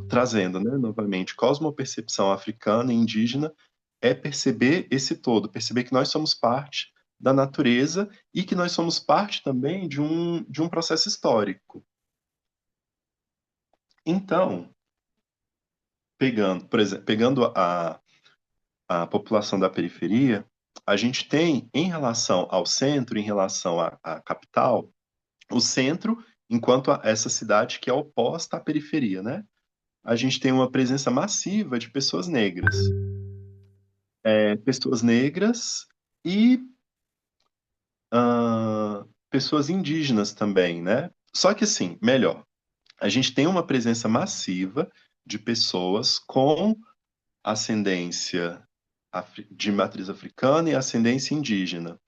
Speaker 1: trazendo, né, novamente, cosmopercepção africana e indígena é perceber esse todo, perceber que nós somos parte da natureza e que nós somos parte também de um processo histórico. Então, por exemplo, pegando a população da periferia, a gente tem, em relação ao centro, em relação à capital, o centro, enquanto essa cidade que é oposta à periferia, né? A gente tem uma presença massiva de pessoas negras. Pessoas negras e pessoas indígenas também, né? Só que assim, melhor, a gente tem uma presença massiva de pessoas com ascendência de matriz africana e ascendência indígena.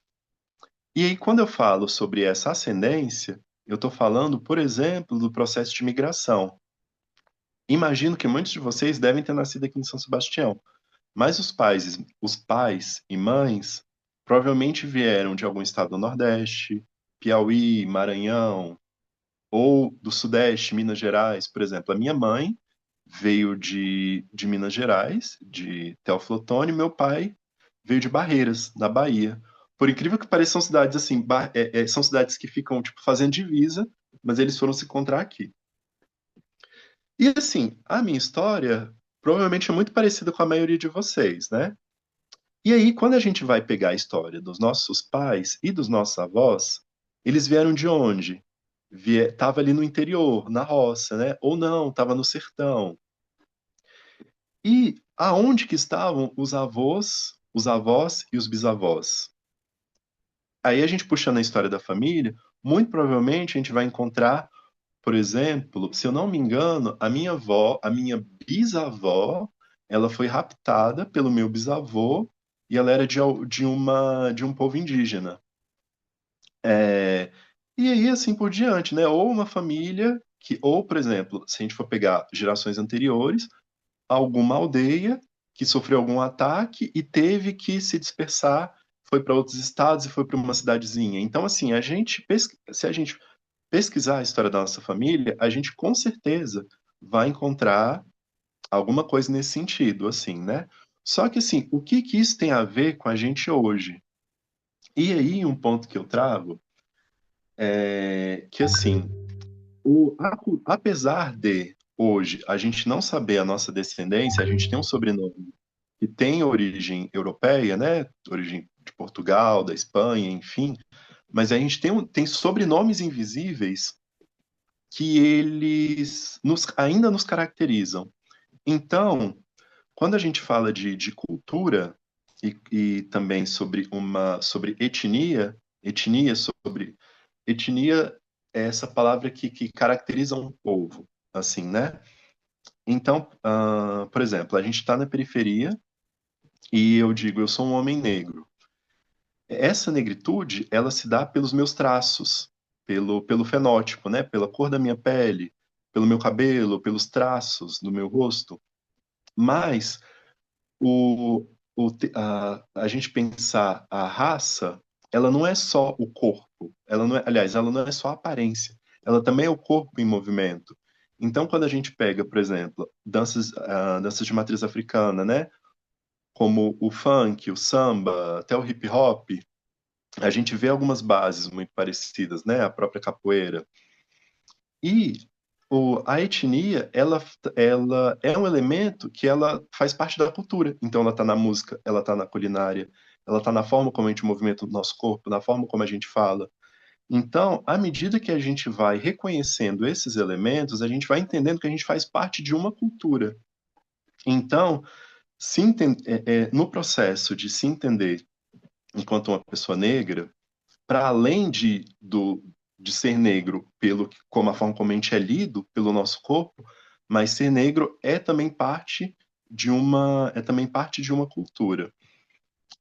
Speaker 1: E aí, quando eu falo sobre essa ascendência, eu estou falando, por exemplo, do processo de migração. Imagino que muitos de vocês devem ter nascido aqui em São Sebastião, mas os pais e mães provavelmente vieram de algum estado do Nordeste, Piauí, Maranhão, ou do Sudeste, Minas Gerais, por exemplo. A minha mãe veio de Minas Gerais, de Teoflotone, e meu pai veio de Barreiras, na Bahia. Por incrível que pareça, são cidades assim, são cidades que ficam tipo fazendo divisa, mas eles foram se encontrar aqui. E assim, a minha história provavelmente é muito parecida com a maioria de vocês, né? E aí, quando a gente vai pegar a história dos nossos pais e dos nossos avós, eles vieram de onde? Tava ali no interior, na roça, né? Ou não, tava no sertão. E aonde que estavam os avós e os bisavós? Aí a gente puxando a história da família, muito provavelmente a gente vai encontrar, por exemplo, se eu não me engano, a minha bisavó, ela foi raptada pelo meu bisavô e ela era de um povo indígena. É, e aí, assim por diante, né? Ou uma família ou, por exemplo, se a gente for pegar gerações anteriores, alguma aldeia que sofreu algum ataque e teve que se dispersar, foi para outros estados e foi para uma cidadezinha. Então, assim, se a gente pesquisar a história da nossa família, a gente com certeza vai encontrar alguma coisa nesse sentido, assim, né? Só que, assim, o que que isso tem a ver com a gente hoje? E aí, um ponto que eu trago é que, assim, apesar de hoje a gente não saber a nossa descendência, a gente tem um sobrenome que tem origem europeia, né? Origem de Portugal, da Espanha, enfim, mas a gente tem sobrenomes invisíveis que eles ainda nos caracterizam. Então, quando a gente fala de cultura e também sobre etnia é essa palavra que caracteriza um povo, assim, né? Então, por exemplo, a gente está na periferia e eu digo, eu sou um homem negro. Essa negritude, ela se dá pelos meus traços, pelo fenótipo, né? Pela cor da minha pele, pelo meu cabelo, pelos traços do meu rosto. Mas a gente pensar a raça, ela não é só o corpo, aliás, ela não é só a aparência, ela também é o corpo em movimento. Então, quando a gente pega, por exemplo, danças de matriz africana, né? Como o funk, o samba, até o hip hop, a gente vê algumas bases muito parecidas, né? A própria capoeira. E a etnia, ela é um elemento que ela faz parte da cultura. Então, ela está na música, ela está na culinária, ela está na forma como a gente movimenta o nosso corpo, na forma como a gente fala. Então, à medida que a gente vai reconhecendo esses elementos, a gente vai entendendo que a gente faz parte de uma cultura. Então, no processo de se entender enquanto uma pessoa negra, para além de ser negro como a forma como a gente é lido pelo nosso corpo, mas ser negro é também parte de uma cultura.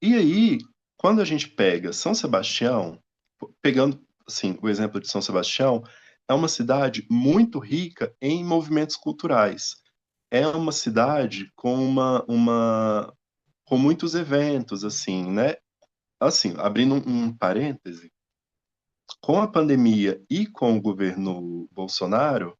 Speaker 1: E aí, quando a gente pega São Sebastião, pegando assim, o exemplo de São Sebastião, é uma cidade muito rica em movimentos culturais. É uma cidade com muitos eventos, assim, né? Assim, abrindo um parêntese, com a pandemia e com o governo Bolsonaro,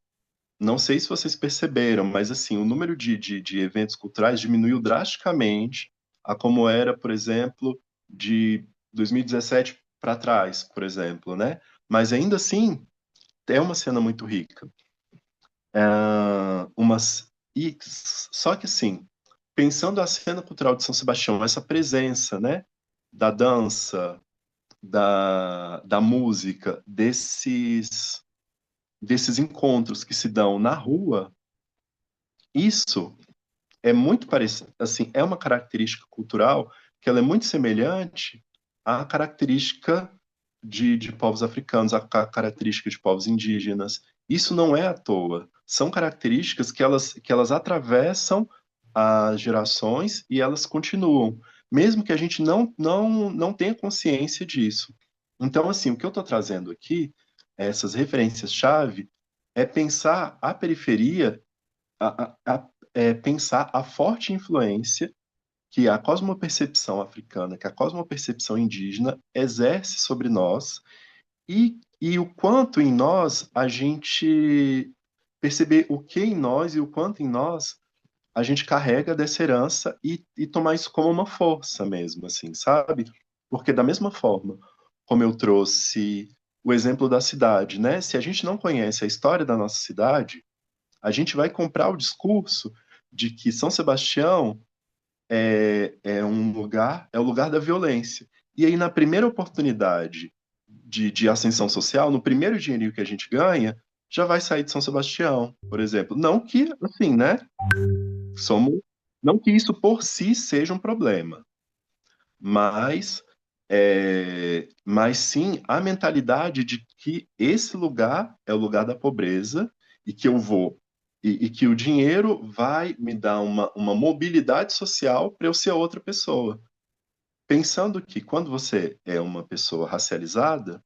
Speaker 1: não sei se vocês perceberam, mas assim, o número de eventos culturais diminuiu drasticamente a como era, por exemplo, de 2017 para trás, por exemplo, né? Mas ainda assim, é uma cena muito rica. Só que assim, pensando a cena cultural de São Sebastião, essa presença, né, da dança, da música, desses encontros que se dão na rua, isso é muito parecido, assim, é uma característica cultural que ela é muito semelhante à característica de povos africanos, à característica de povos indígenas. Isso não é à toa. São características que elas atravessam as gerações e elas continuam, mesmo que a gente não tenha consciência disso. Então, assim, o que eu estou trazendo aqui, essas referências-chave, é pensar a periferia, pensar a forte influência que a cosmopercepção africana, que a cosmopercepção indígena exerce sobre nós e o quanto em nós a gente perceber o que em nós e o quanto em nós a gente carrega dessa herança e tomar isso como uma força mesmo, assim, sabe? Porque da mesma forma como eu trouxe o exemplo da cidade, né? Se a gente não conhece a história da nossa cidade, a gente vai comprar o discurso de que São Sebastião é o lugar da violência. E aí, na primeira oportunidade de ascensão social, no primeiro dinheirinho que a gente ganha, já vai sair de São Sebastião, por exemplo. Não que, assim, né? Somos, não que isso por si seja um problema, mas, mas sim a mentalidade de que esse lugar é o lugar da pobreza e que eu vou e que o dinheiro vai me dar uma mobilidade social para eu ser outra pessoa. Pensando que quando você é uma pessoa racializada,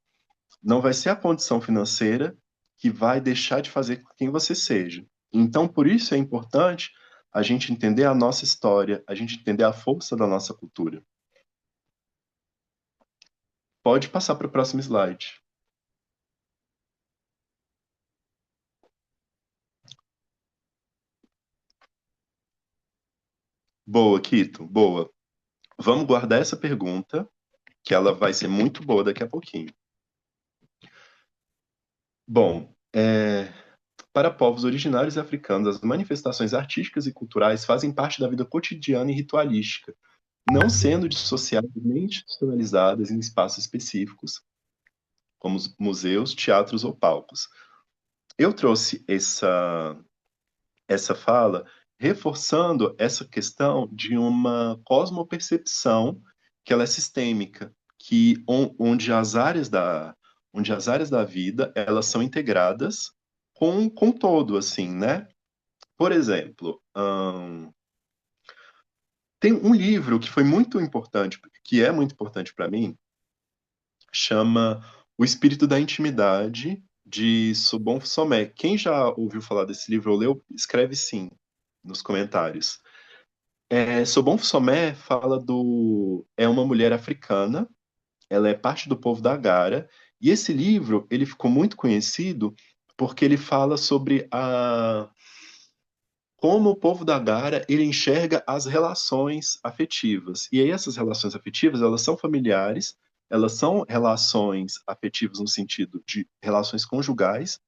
Speaker 1: não vai ser a condição financeira que vai deixar de fazer com quem você seja. Então, por isso é importante a gente entender a nossa história, a gente entender a força da nossa cultura. Pode passar para o próximo slide. Boa, Kito, boa. Vamos guardar essa pergunta, que ela vai ser muito boa daqui a pouquinho. Bom, para povos originários e africanos, as manifestações artísticas e culturais fazem parte da vida cotidiana e ritualística, não sendo dissociadas nem institucionalizadas em espaços específicos, como os museus, teatros ou palcos. Eu trouxe essa fala reforçando essa questão de uma cosmopercepção que ela é sistêmica, onde as áreas da vida elas são integradas com todo, assim, né? Por exemplo, tem um livro que foi muito importante, que é muito importante para mim, chama O Espírito da Intimidade, de Sobon Somé. Quem já ouviu falar desse livro ou leu, escreve sim nos comentários. Sobon Somé fala é uma mulher africana, ela é parte do povo da Gara, e esse livro ele ficou muito conhecido porque ele fala sobre como o povo da Gara ele enxerga as relações afetivas. E aí essas relações afetivas, elas são familiares, elas são relações afetivas no sentido de relações conjugais,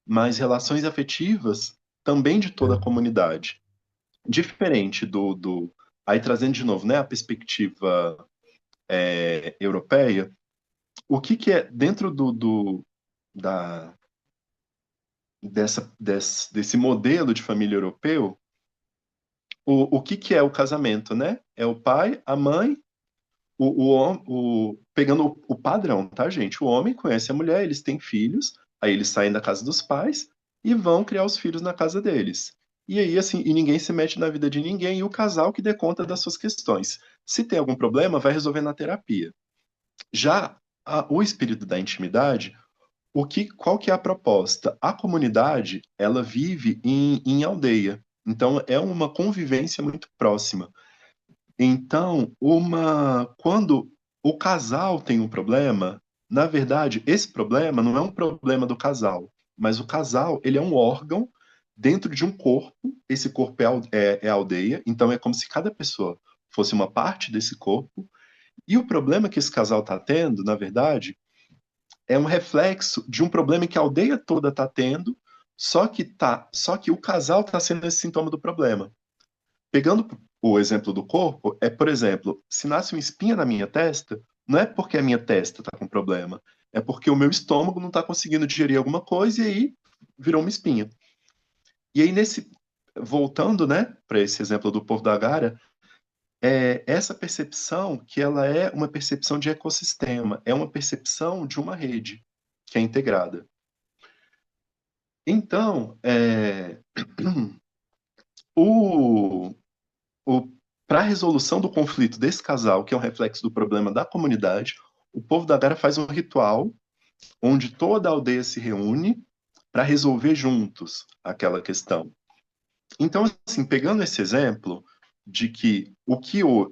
Speaker 1: mas relações afetivas também de toda a comunidade. Diferente aí trazendo de novo, né, a perspectiva europeia, o que é dentro da, desse modelo de família europeu, o que é o casamento, né? É o pai, a mãe, pegando o padrão, tá, gente? O homem conhece a mulher, eles têm filhos, aí eles saem da casa dos pais e vão criar os filhos na casa deles. E aí, assim, e ninguém se mete na vida de ninguém, e o casal que dê conta das suas questões. Se tem algum problema, vai resolver na terapia. Já o espírito da intimidade, qual que é a proposta? A comunidade, ela vive em aldeia. Então, é uma convivência muito próxima. Então, quando o casal tem um problema, na verdade, esse problema não é um problema do casal, mas o casal, ele é um órgão dentro de um corpo. Esse corpo é a aldeia, então é como se cada pessoa fosse uma parte desse corpo. E o problema que esse casal está tendo, na verdade, é um reflexo de um problema que a aldeia toda está tendo, Só que o casal está sendo esse sintoma do problema. Pegando o exemplo do corpo, por exemplo, se nasce uma espinha na minha testa, não é porque a minha testa está com problema, é porque o meu estômago não está conseguindo digerir alguma coisa e aí virou uma espinha. E aí voltando, né, para esse exemplo do povo da Gara, essa percepção que ela é uma percepção de ecossistema, é uma percepção de uma rede que é integrada. Então, o, para a resolução do conflito desse casal, que é um reflexo do problema da comunidade, o povo da Gara faz um ritual onde toda a aldeia se reúne para resolver juntos aquela questão. Então, assim, pegando esse exemplo de que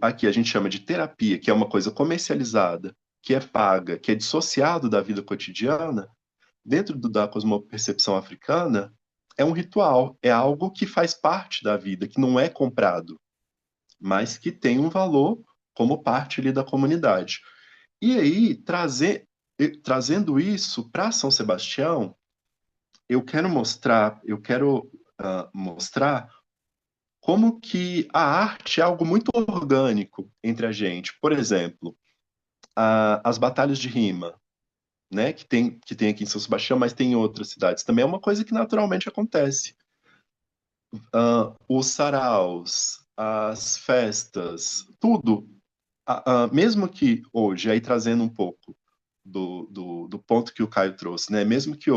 Speaker 1: aqui a gente chama de terapia, que é uma coisa comercializada, que é paga, que é dissociado da vida cotidiana, dentro da cosmopercepção africana, é um ritual, é algo que faz parte da vida, que não é comprado, mas que tem um valor como parte ali da comunidade. E aí, trazendo isso para São Sebastião, eu quero mostrar como que a arte é algo muito orgânico entre a gente. Por exemplo, as batalhas de rima, né, que tem aqui em São Sebastião, mas tem em outras cidades também, é uma coisa que naturalmente acontece. Os saraus, as festas, tudo. Mesmo que hoje, aí trazendo um pouco do ponto que o Caio trouxe, né, mesmo que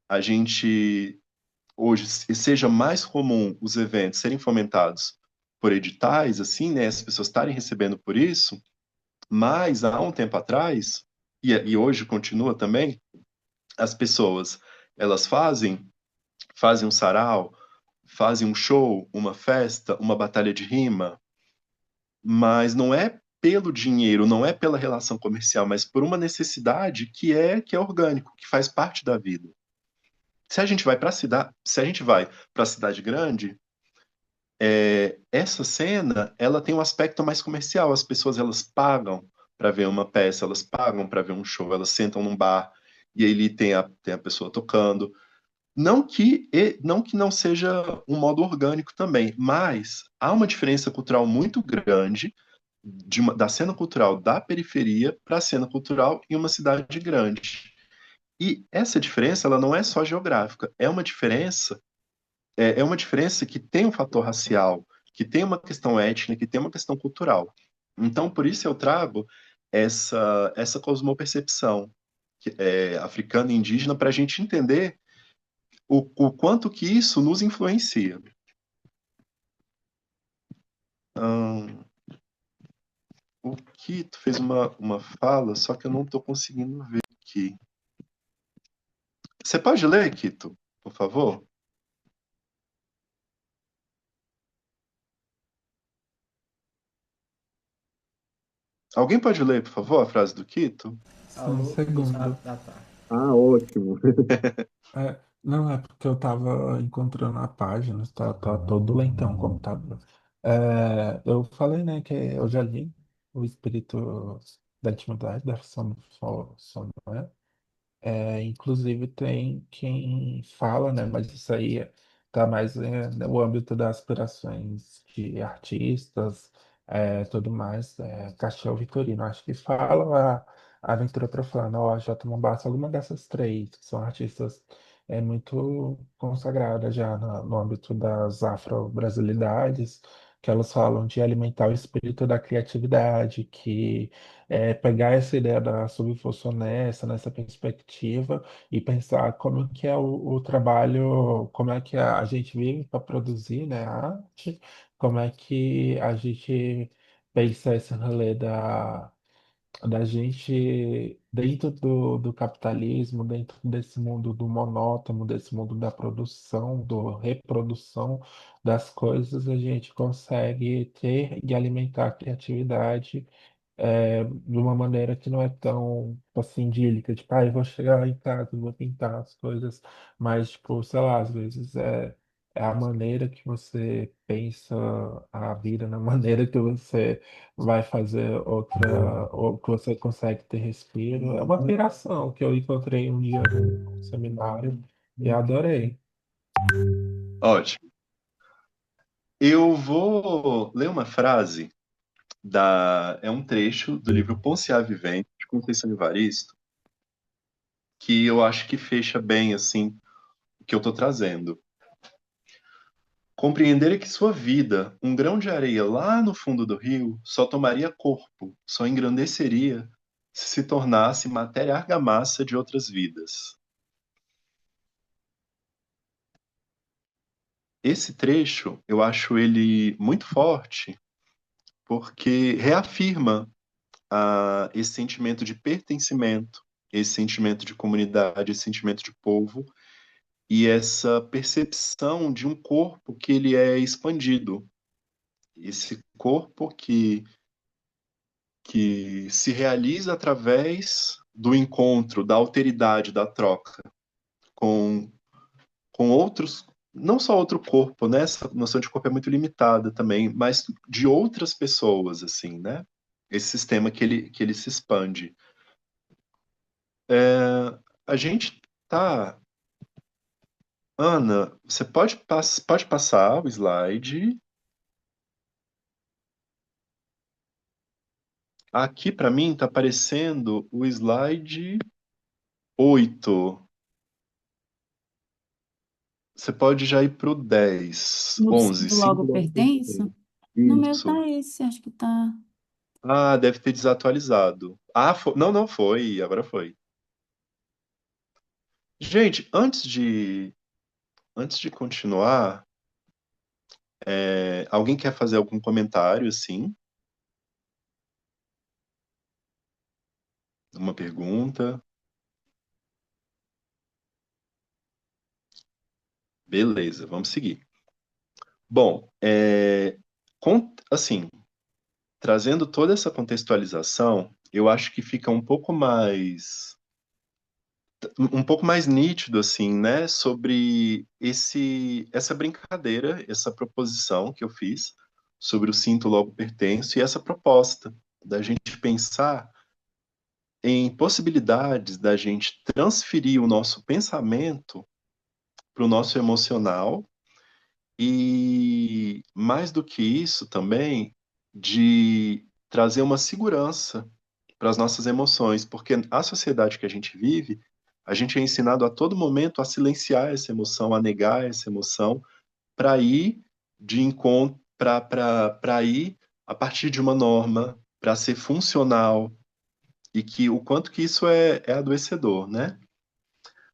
Speaker 1: a gente hoje seja mais comum os eventos serem fomentados por editais, assim, né, as pessoas estarem recebendo por isso, mas há um tempo atrás, e hoje continua também, as pessoas, elas fazem um sarau, fazem um show, uma festa, uma batalha de rima, mas não é pelo dinheiro, não é pela relação comercial, mas por uma necessidade que é orgânico, que faz parte da vida. Se a gente vai para a cidade grande, essa cena, ela tem um aspecto mais comercial. As pessoas, elas pagam para ver uma peça, elas pagam para ver um show, elas sentam num bar e aí ali tem a pessoa tocando. Não que não seja um modo orgânico também, mas há uma diferença cultural muito grande da cena cultural da periferia para a cena cultural em uma cidade grande. E essa diferença, ela não é só geográfica, é uma diferença que tem um fator racial, que tem uma questão étnica, que tem uma questão cultural. Então, por isso eu trago essa cosmopercepção africana e indígena para a gente entender o quanto que isso nos influencia. Hum, o Kito fez uma fala, só que eu não estou conseguindo ver aqui. Você pode ler, Kito, por favor? Alguém pode ler, por favor, a frase do Kito?
Speaker 3: Só um segundo.
Speaker 4: Tá.
Speaker 1: Ótimo.
Speaker 3: Não, é porque eu tava encontrando a página, tá todo lentão o computador. Eu falei, né, que eu já li O Espírito da Intimidade, da Samuel. Inclusive tem quem fala, né, mas isso aí tá mais no âmbito das aspirações de artistas, tudo mais, Castiel Vitorino, acho que fala a Aventura Profana, ou a J. Mombassa, alguma dessas três, que são artistas muito consagradas já no âmbito das afro-brasilidades, que elas falam de alimentar o espírito da criatividade, que pegar essa ideia da subfunção nessa perspectiva e pensar como que é o trabalho, como é que a gente vive para produzir, né, a arte, como é que a gente pensa esse rolê da gente dentro do capitalismo, dentro desse mundo do monótono, desse mundo da produção, do reprodução das coisas, a gente consegue ter e alimentar a criatividade de uma maneira que não é tão assim idílica, tipo, eu vou chegar em casa, vou pintar as coisas, mas, tipo, sei lá, às vezes é a maneira que você pensa a vida, na maneira que você vai fazer outra, ou que você consegue ter respiro. É uma piração que eu encontrei um dia no seminário Eu adorei.
Speaker 1: Ótimo. Eu vou ler uma frase é um trecho do livro Ponciá Vivente, de Conceição Evaristo, que eu acho que fecha bem, assim, o que eu estou trazendo. Compreender que sua vida, um grão de areia lá no fundo do rio, só tomaria corpo, só engrandeceria se tornasse matéria argamassa de outras vidas. Esse trecho, eu acho ele muito forte, porque reafirma esse sentimento de pertencimento, esse sentimento de comunidade, esse sentimento de povo e essa percepção de um corpo que ele é expandido, esse corpo que se realiza através do encontro, da alteridade, da troca com, com outros, não só outro corpo, né? Essa noção de corpo é muito limitada também, mas de outras pessoas, assim, né? Esse sistema que ele se expande. A gente tá. Ana, você pode passar o slide. Aqui para mim está aparecendo o slide 8. Você pode já ir para o 10.
Speaker 6: No
Speaker 1: 11.
Speaker 6: sinto logo
Speaker 1: Sinto logo
Speaker 6: pertenço?
Speaker 1: perfeito.
Speaker 6: No meu
Speaker 1: Isso.
Speaker 6: tá esse, acho que tá.
Speaker 1: Ah, deve ter desatualizado. Ah, não, não foi. Agora foi. Gente, antes de continuar, alguém quer fazer algum comentário, assim? Uma pergunta? Beleza, vamos seguir. Bom, assim, trazendo toda essa contextualização, eu acho que fica um pouco mais nítido assim, né, sobre essa brincadeira, essa proposição que eu fiz sobre o sinto logo pertenço e essa proposta da gente pensar em possibilidades da gente transferir o nosso pensamento para o nosso emocional e mais do que isso também de trazer uma segurança para as nossas emoções, porque a sociedade que a gente vive, a gente é ensinado a todo momento a silenciar essa emoção, a negar essa emoção, para ir de encontro, para ir a partir de uma norma, para ser funcional, e que o quanto que isso é adoecedor, né?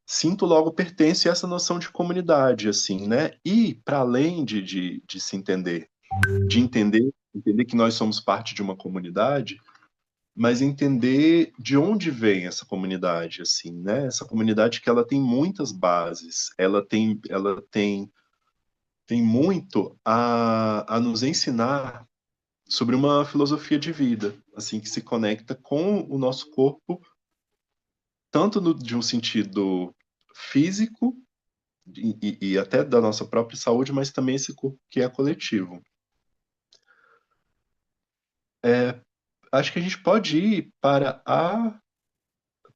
Speaker 1: Sinto logo pertenço a essa noção de comunidade, assim, né? E para além de se entender, de entender que nós somos parte de uma comunidade, mas entender de onde vem essa comunidade, assim, né? Essa comunidade que ela tem muitas bases, ela tem muito a nos ensinar sobre uma filosofia de vida, assim, que se conecta com o nosso corpo, tanto de um sentido físico e até da nossa própria saúde, mas também esse corpo que é coletivo. Acho que a gente pode ir para a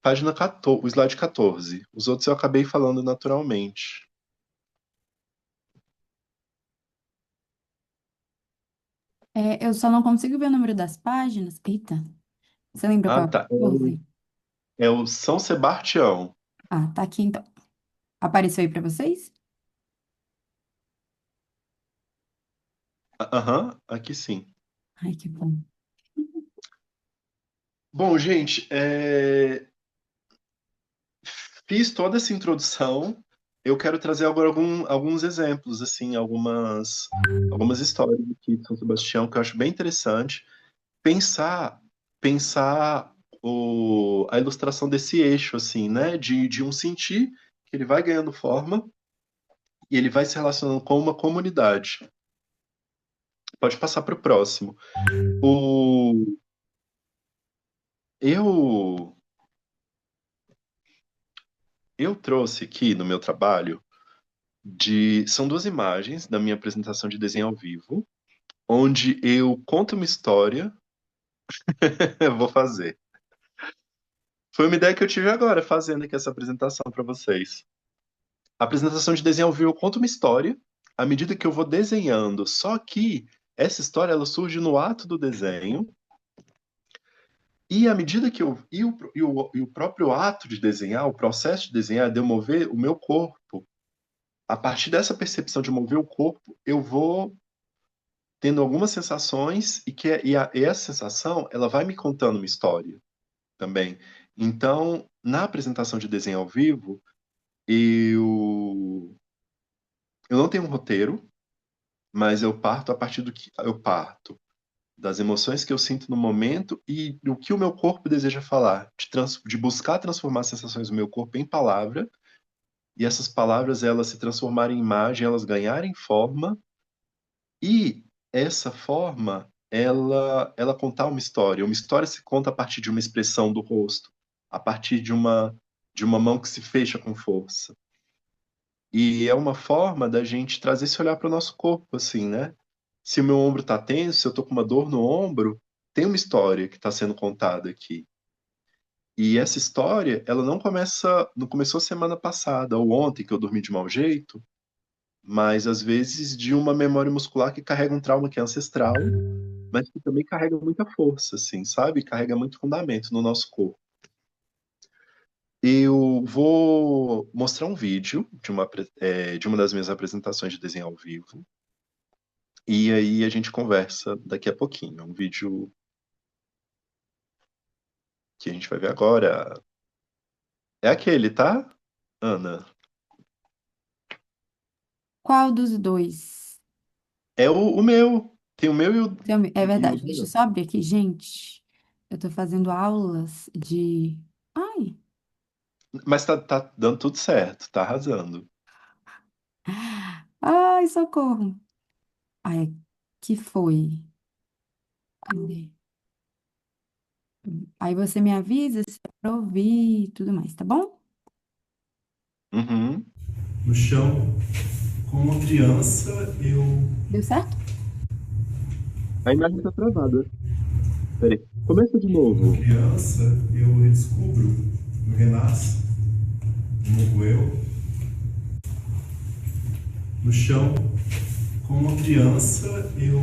Speaker 1: página 14, o slide 14. Os outros eu acabei falando naturalmente.
Speaker 6: Eu só não consigo ver o número das páginas. Eita, você lembra
Speaker 1: Ah,
Speaker 6: qual é
Speaker 1: tá.
Speaker 6: o 14?
Speaker 1: É o São Sebastião.
Speaker 6: Ah, tá aqui então. Apareceu aí pra vocês?
Speaker 1: Aham, aqui sim.
Speaker 6: Ai, que bom.
Speaker 1: Bom, gente, fiz toda essa introdução. Eu quero trazer agora alguns exemplos, assim, algumas histórias aqui de São Sebastião que eu acho bem interessante. Pensar, pensar a ilustração desse eixo, assim, né? De um sentir que ele vai ganhando forma e ele vai se relacionando com uma comunidade. Pode passar para o próximo. O, eu, eu trouxe aqui no meu trabalho são duas imagens da minha apresentação de desenho ao vivo, onde eu conto uma história. Eu vou fazer. Foi uma ideia que eu tive agora, fazendo aqui essa apresentação para vocês. A apresentação de desenho ao vivo conta uma história à medida que eu vou desenhando. Só que essa história ela surge no ato do desenho. E à medida que eu. E o próprio ato de desenhar, o processo de desenhar, de eu mover o meu corpo, a partir dessa percepção de mover o corpo, eu vou tendo algumas sensações e essa sensação ela vai me contando uma história também. Então, na apresentação de desenho ao vivo, eu não tenho um roteiro, mas eu parto a partir do que eu parto das emoções que eu sinto no momento e do que o meu corpo deseja falar, de buscar transformar as sensações do meu corpo em palavra, e essas palavras elas se transformarem em imagem, elas ganharem forma, e essa forma ela contar uma história. Uma história se conta a partir de uma expressão do rosto, a partir de uma mão que se fecha com força. E é uma forma da gente trazer esse olhar para o nosso corpo, assim, né? Se o meu ombro está tenso, se eu estou com uma dor no ombro, tem uma história que está sendo contada aqui. E essa história, ela não começou semana passada ou ontem que eu dormi de mau jeito, mas às vezes de uma memória muscular que carrega um trauma que é ancestral, mas que também carrega muita força, assim, sabe? Carrega muito fundamento no nosso corpo. Eu vou mostrar um vídeo de uma das minhas apresentações de desenho ao vivo. E aí a gente conversa daqui a pouquinho. É um vídeo que a gente vai ver agora. É aquele, tá, Ana?
Speaker 6: Qual dos dois?
Speaker 1: É o meu. Tem o meu e o.
Speaker 6: É
Speaker 1: E o
Speaker 6: verdade. Deixa eu só abrir aqui, gente. Eu tô fazendo aulas de. Ai!
Speaker 1: Mas tá dando tudo certo, tá arrasando.
Speaker 6: Ai, socorro! Ai, que foi? Cadê? Aí você me avisa se é pra ouvir e tudo mais, tá bom?
Speaker 1: Uhum.
Speaker 8: No chão, como uma criança, eu.
Speaker 6: Deu certo?
Speaker 1: A imagem tá travada. Peraí. Começa de
Speaker 8: Como
Speaker 1: novo.
Speaker 8: criança, eu redescubro, eu renasço, um novo eu. No chão, como uma criança, eu.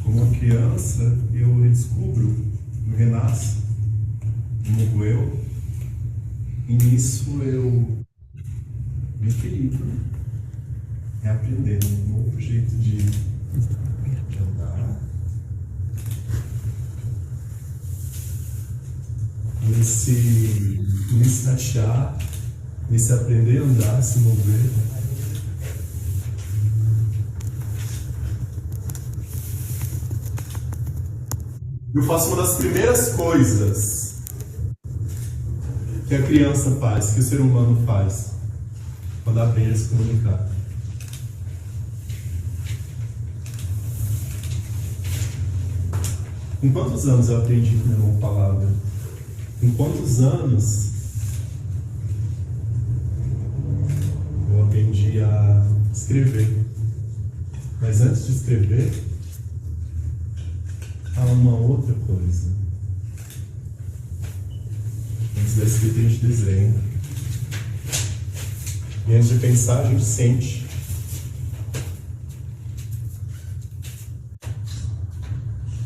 Speaker 8: Como uma criança, eu redescubro, eu renasço, um novo eu. E nisso eu me equilibro, reaprendendo um novo jeito de andar. Nesse achar, nesse aprender a andar, se mover. Eu faço uma das primeiras coisas que a criança faz, que o ser humano faz, quando aprende a se comunicar. Com quantos anos eu aprendi com uma palavra? Com quantos anos eu aprendi a escrever? Mas antes de escrever, há uma outra coisa. Antes da escrita a gente desenha. E antes de pensar a gente sente.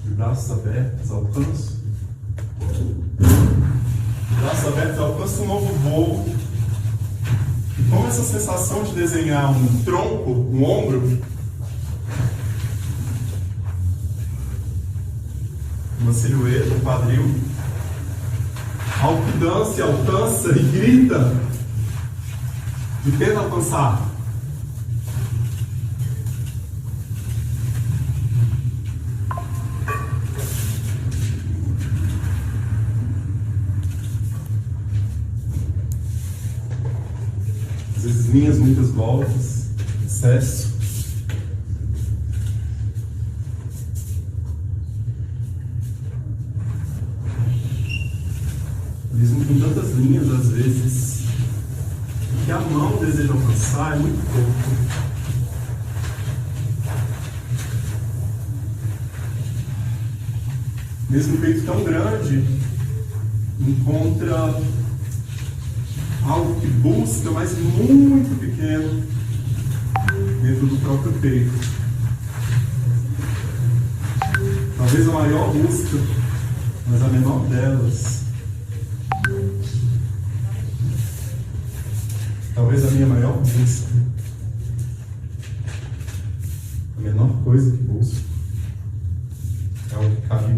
Speaker 8: De braços abertos, alcanço. De braços abertos, alcanço um novo voo. E com essa sensação de desenhar um tronco, um ombro, uma silhueta, um quadril, algo que dança, alcança e grita e tenta alcançar. Às vezes linhas, muitas voltas, excesso. Mesmo com tantas linhas, às vezes, o que a mão deseja alcançar é muito pouco. Mesmo um peito tão grande, encontra algo que busca, mas muito pequeno, dentro do próprio peito. Talvez a maior busca, mas a menor delas. Talvez a minha maior busca, a menor coisa que busco, é algo que cabe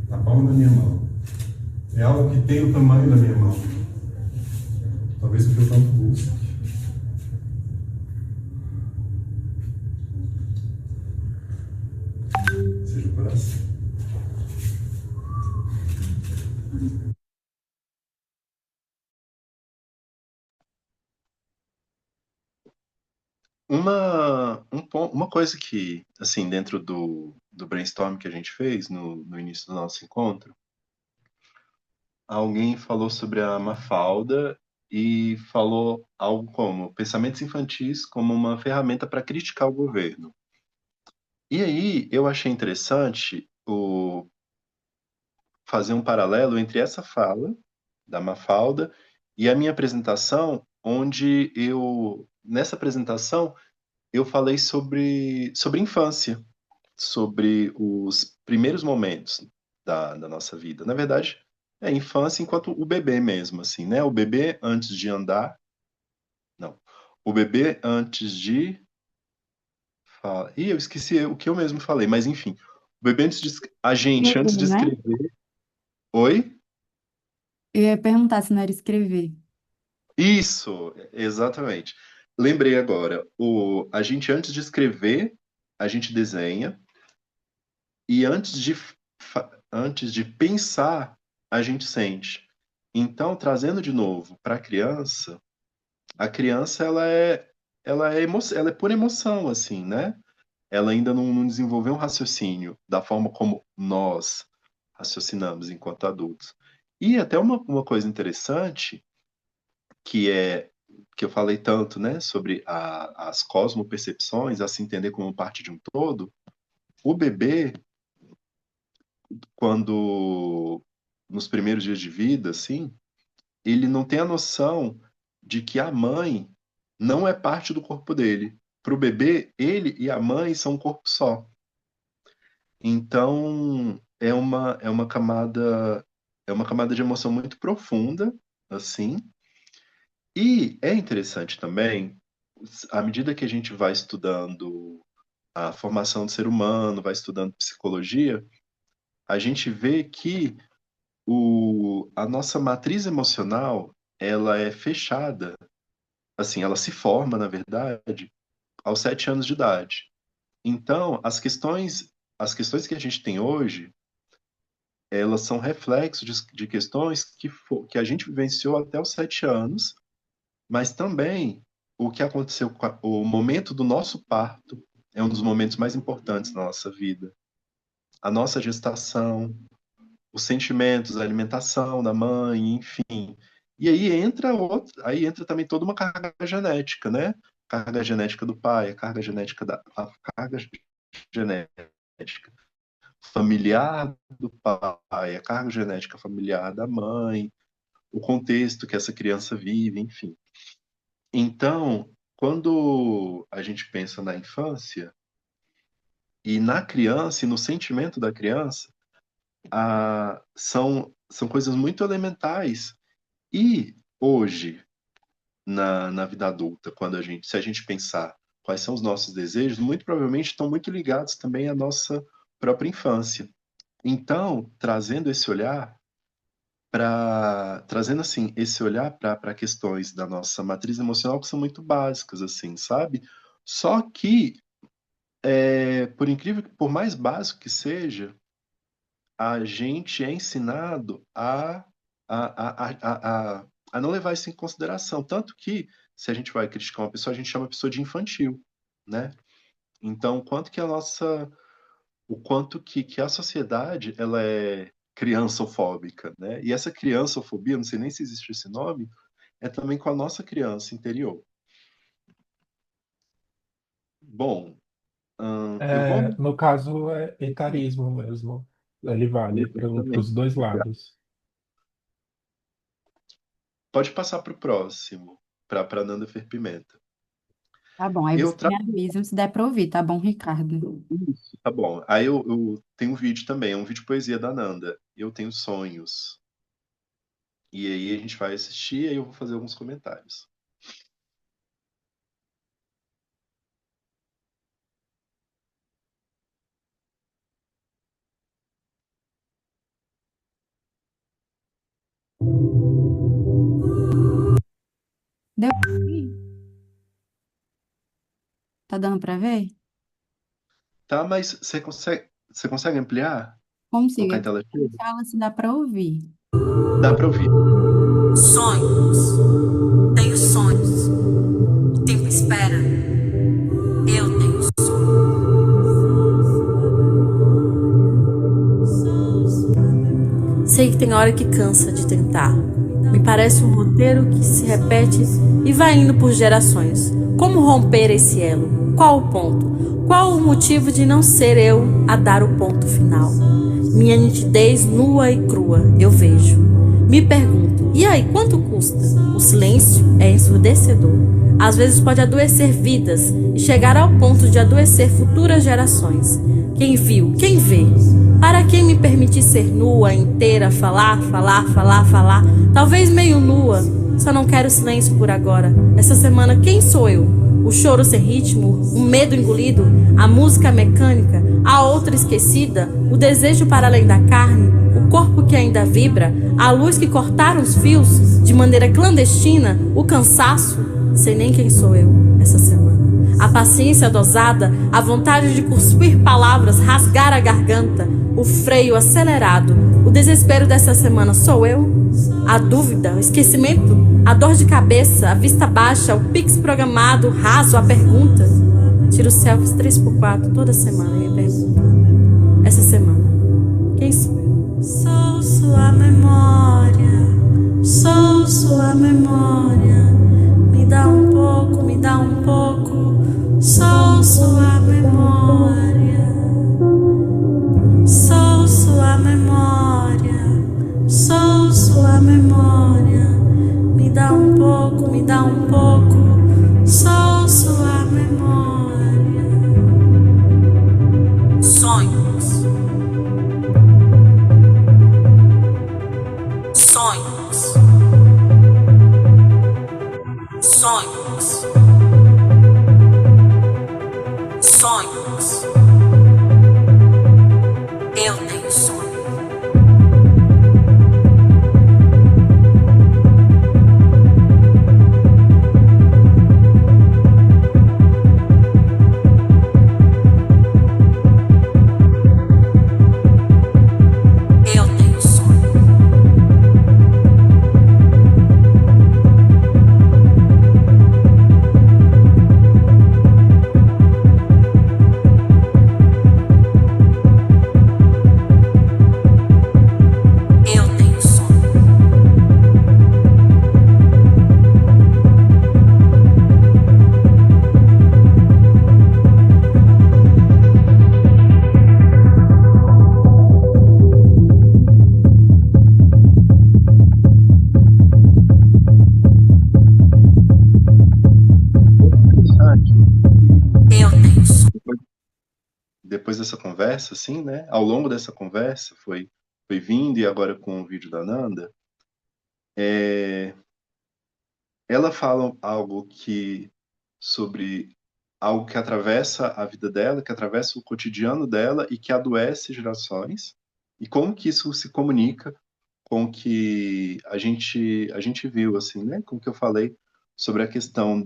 Speaker 8: na palma da minha mão. É algo que tem o tamanho da minha mão. Talvez o que eu tanto busco. Seja o coração.
Speaker 1: Uma coisa que, assim, dentro do brainstorm que a gente fez no início do nosso encontro, alguém falou sobre a Mafalda e falou algo como pensamentos infantis como uma ferramenta para criticar o governo. E aí eu achei interessante fazer um paralelo entre essa fala da Mafalda e a minha apresentação, onde nessa apresentação, eu falei sobre infância, sobre os primeiros momentos da nossa vida. Na verdade, é infância enquanto o bebê mesmo, assim, né? O bebê antes de andar, não. O bebê antes de Ih, eu esqueci o que eu mesmo falei, mas enfim. O bebê a gente antes de
Speaker 6: Escrever, né?
Speaker 1: escrever. Oi?
Speaker 6: Eu ia perguntar se não era escrever.
Speaker 1: Isso, exatamente. Lembrei agora. A gente antes de escrever, a gente desenha. E antes de pensar, a gente sente. Então, trazendo de novo para a criança ela é por emoção, assim, né? Ela ainda não desenvolveu um raciocínio da forma como nós raciocinamos enquanto adultos. E até uma coisa interessante que é que eu falei tanto, né, sobre as cosmopercepções, a se entender como parte de um todo. O bebê, quando nos primeiros dias de vida, assim, ele não tem a noção de que a mãe não é parte do corpo dele. Para o bebê, ele e a mãe são um corpo só. Então, é uma camada de emoção muito profunda, assim. E é interessante também, à medida que a gente vai estudando a formação do ser humano, vai estudando psicologia, a gente vê que a nossa matriz emocional, ela é fechada, assim, ela se forma, na verdade, aos 7 anos de idade. Então, as questões que a gente tem hoje, elas são reflexos de questões que a gente vivenciou até os 7 anos, mas também o que aconteceu o momento do nosso parto é um dos momentos mais importantes da nossa vida. A nossa gestação, os sentimentos, a alimentação da mãe, enfim. E aí entra também toda uma carga genética, né? Carga genética do pai, a carga genética familiar do pai, a carga genética familiar da mãe, o contexto que essa criança vive, enfim. Então, quando a gente pensa na infância e na criança e no sentimento da criança, são coisas muito elementais. E hoje, na vida adulta, se a gente pensar quais são os nossos desejos, muito provavelmente estão muito ligados também à nossa própria infância. Então, trazendo assim esse olhar para questões da nossa matriz emocional que são muito básicas, assim, sabe? Só que, por mais básico que seja, a gente é ensinado a não levar isso em consideração. Tanto que, se a gente vai criticar uma pessoa, a gente chama a pessoa de infantil, né? Então, o quanto que a sociedade ela é criançofóbica, né? E essa criançofobia, não sei nem se existe esse nome, é também com a nossa criança interior. Bom, eu vou.
Speaker 3: No caso, é etarismo mesmo. Ele vale para os dois lados.
Speaker 1: Pode passar para o próximo, para Nanda Ferpimenta.
Speaker 6: Tá bom, aí
Speaker 1: Eu
Speaker 6: você me
Speaker 1: trago
Speaker 6: avisa se der pra ouvir, tá bom, Ricardo?
Speaker 1: isso, tá bom. Aí eu tenho um vídeo também, é um vídeo de poesia da Nanda. Eu tenho sonhos. E aí a gente vai assistir e aí eu vou fazer alguns comentários.
Speaker 6: Deu pra ouvir? Tá dando pra ver?
Speaker 1: Tá, mas você consegue ampliar?
Speaker 6: Como se
Speaker 1: Colocar em tela cheia?
Speaker 6: me fala se dá pra ouvir.
Speaker 1: Dá para ouvir.
Speaker 9: Sonhos, tenho sonhos. O tempo espera. Eu tenho sonhos. Sei que tem hora que cansa de tentar. Me parece um roteiro que se repete e vai indo por gerações. Como romper esse elo? Qual o ponto? Qual o motivo de não ser eu a dar o ponto final? Minha nitidez nua e crua, eu vejo. Me pergunto, e aí, quanto custa? O silêncio é ensurdecedor. Às vezes pode adoecer vidas e chegar ao ponto de adoecer futuras gerações. Quem viu, quem vê? Para quem me permitir ser nua, inteira, falar, talvez meio nua. Só não quero silêncio por agora. Essa semana, quem sou eu? O choro sem ritmo, o medo engolido, a música mecânica, a outra esquecida, o desejo para além da carne, o corpo que ainda vibra, a luz que cortaram os fios, de maneira clandestina, o cansaço. Sei nem quem sou eu essa semana. A paciência dosada, a vontade de cuspir palavras, rasgar a garganta, o freio acelerado, o desespero dessa semana sou eu? A dúvida, o esquecimento, a dor de cabeça, a vista baixa, o pix programado, raso, a pergunta. Tiro selfies 3x4 toda semana e me pergunto. Essa semana, quem sou eu? Sou sua memória, sou sua memória. Me dá um pouco, me dá um pouco. Sou sua memória, sou sua memória, sou sua memória. Me dá um pouco, me dá um pouco. Sou sua memória. Sonhos, sonhos, sonhos. Sonhos. Eu tenho sonho. Eu tenho sonho. Eu tenho sonho.
Speaker 1: Interessante.
Speaker 9: Eu tenho sonho.
Speaker 1: Depois dessa conversa, assim, né? Ao longo dessa conversa, foi vindo e agora com o vídeo da Nanda, ela fala sobre algo que atravessa a vida dela, que atravessa o cotidiano dela e que adoece gerações, e como que isso se comunica com o que a gente viu, assim, né? Com o que eu falei sobre a questão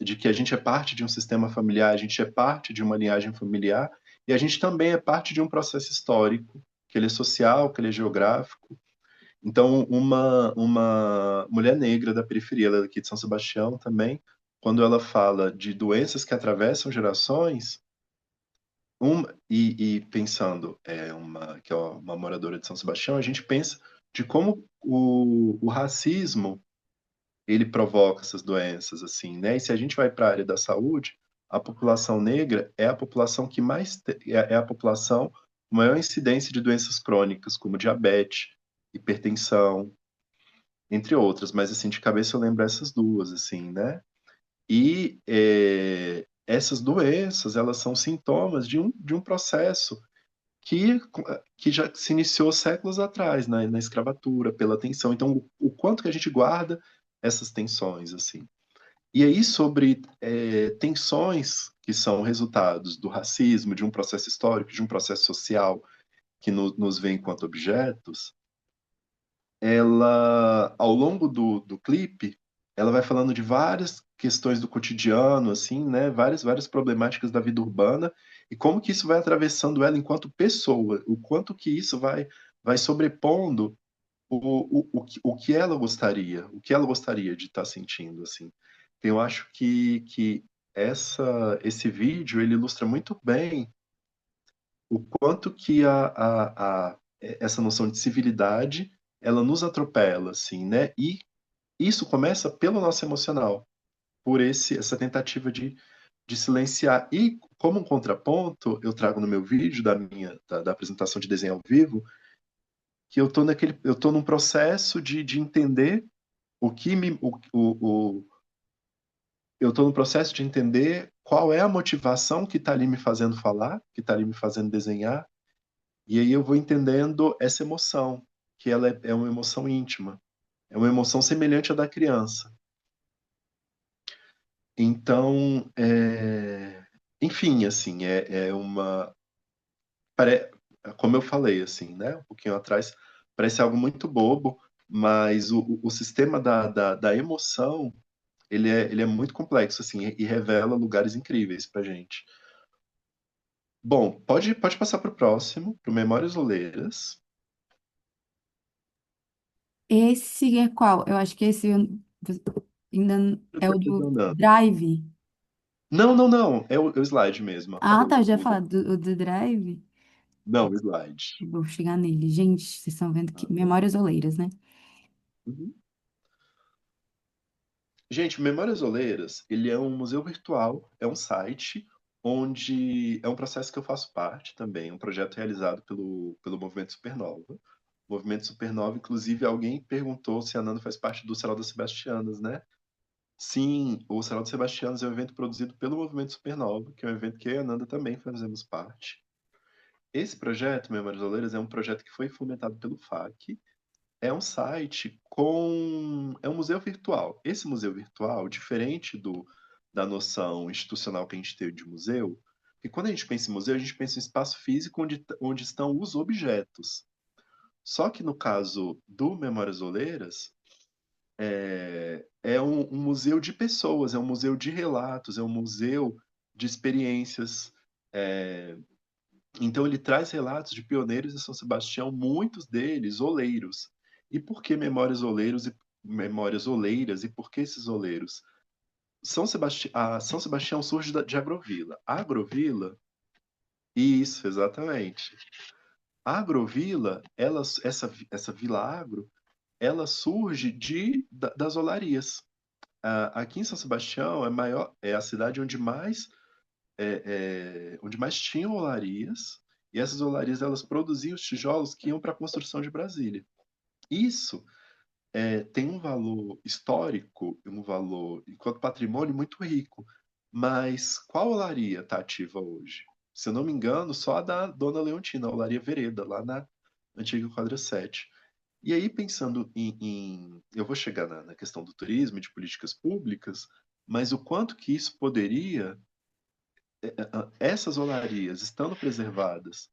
Speaker 1: de que a gente é parte de um sistema familiar, a gente é parte de uma linhagem familiar, e a gente também é parte de um processo histórico, que ele é social, que ele é geográfico. Então, uma mulher negra da periferia, ela é daqui de São Sebastião também, quando ela fala de doenças que atravessam gerações, e pensando que é uma moradora de São Sebastião, a gente pensa de como o racismo ele provoca essas doenças, assim, né? E se a gente vai para a área da saúde, a população negra é a população que é a população com maior incidência de doenças crônicas, como diabetes, hipertensão, entre outras, mas assim, de cabeça eu lembro essas duas, assim, né? E essas doenças, elas são sintomas de um processo que, que já se iniciou séculos atrás, na escravatura, pela tensão. Então, o quanto que a gente guarda essas tensões, assim. E aí, sobre tensões que são resultados do racismo, de um processo histórico, de um processo social que nos vê enquanto objetos, ela, ao longo do clipe, ela vai falando de várias questões do cotidiano, assim, né? Várias problemáticas da vida urbana e como que isso vai atravessando ela enquanto pessoa, o quanto que isso vai sobrepondo o que ela gostaria de estar sentindo, assim. Então, eu acho que esse vídeo, ele ilustra muito bem o quanto que essa noção de civilidade, ela nos atropela, assim, né? E isso começa pelo nosso emocional, por essa tentativa de silenciar. E como um contraponto, eu trago no meu vídeo da apresentação de desenho ao vivo, que eu tô num processo de entender o que me, eu tô no processo de entender qual é a motivação que está ali me fazendo falar, que está ali me fazendo desenhar. E aí eu vou entendendo essa emoção, que ela é uma emoção íntima, é uma emoção semelhante à da criança. Então, enfim, assim, pare- como eu falei, assim, né, um pouquinho atrás, parece algo muito bobo, mas o sistema da emoção, ele é muito complexo, assim, e revela lugares incríveis pra gente. Bom, pode passar para o próximo, para Memórias Oleiras.
Speaker 6: Esse é qual? Eu acho que esse ainda
Speaker 1: Eu
Speaker 6: é
Speaker 1: tô
Speaker 6: o
Speaker 1: aqui
Speaker 6: do
Speaker 1: andando.
Speaker 6: Drive.
Speaker 1: Não, não, não. É o slide mesmo.
Speaker 6: Ah,
Speaker 1: Apaga
Speaker 6: tá, eu já ia
Speaker 1: o
Speaker 6: falar do Drive.
Speaker 1: Não, o slide.
Speaker 6: Vou chegar nele. Gente, vocês estão vendo que
Speaker 1: Ah,
Speaker 6: Memórias Oleiras, né?
Speaker 1: uhum. Gente, o Memórias Oleiras, ele é um museu virtual, é um site onde é um processo que eu faço parte também, um projeto realizado pelo Movimento Supernova. O Movimento Supernova, inclusive, alguém perguntou se a Nanda faz parte do Sarau das Sebastianas, né? Sim, o Sarau das Sebastianas é um evento produzido pelo Movimento Supernova, que é um evento que eu e a Nanda também fazemos parte. Esse projeto, Memórias Oleiras, é um projeto que foi fomentado pelo FAC. É um site é um museu virtual. Esse museu virtual, diferente da noção institucional que a gente teve de museu, que quando a gente pensa em museu, a gente pensa em espaço físico onde estão os objetos. Só que no caso do Memórias Oleiras, é um museu de pessoas, é um museu de relatos, é um museu de experiências. é, Então ele traz relatos de pioneiros de São Sebastião, muitos deles oleiros. E por que memórias oleiras e por que esses oleiros? São Sebastião surge de Agrovila. A Agrovila, isso, exatamente. A Agrovila, essa Vila Agro, ela surge das olarias. Aqui em São Sebastião é a cidade onde mais tinham olarias, e essas olarias elas produziam os tijolos que iam para a construção de Brasília. Isso tem um valor histórico, um valor enquanto patrimônio muito rico. Mas qual olaria está ativa hoje? Se eu não me engano, só a da Dona Leontina, a Olaria Vereda, lá na antiga quadra 7. E aí, pensando eu vou chegar na questão do turismo e de políticas públicas, mas o quanto que isso poderia essas olarias estando preservadas,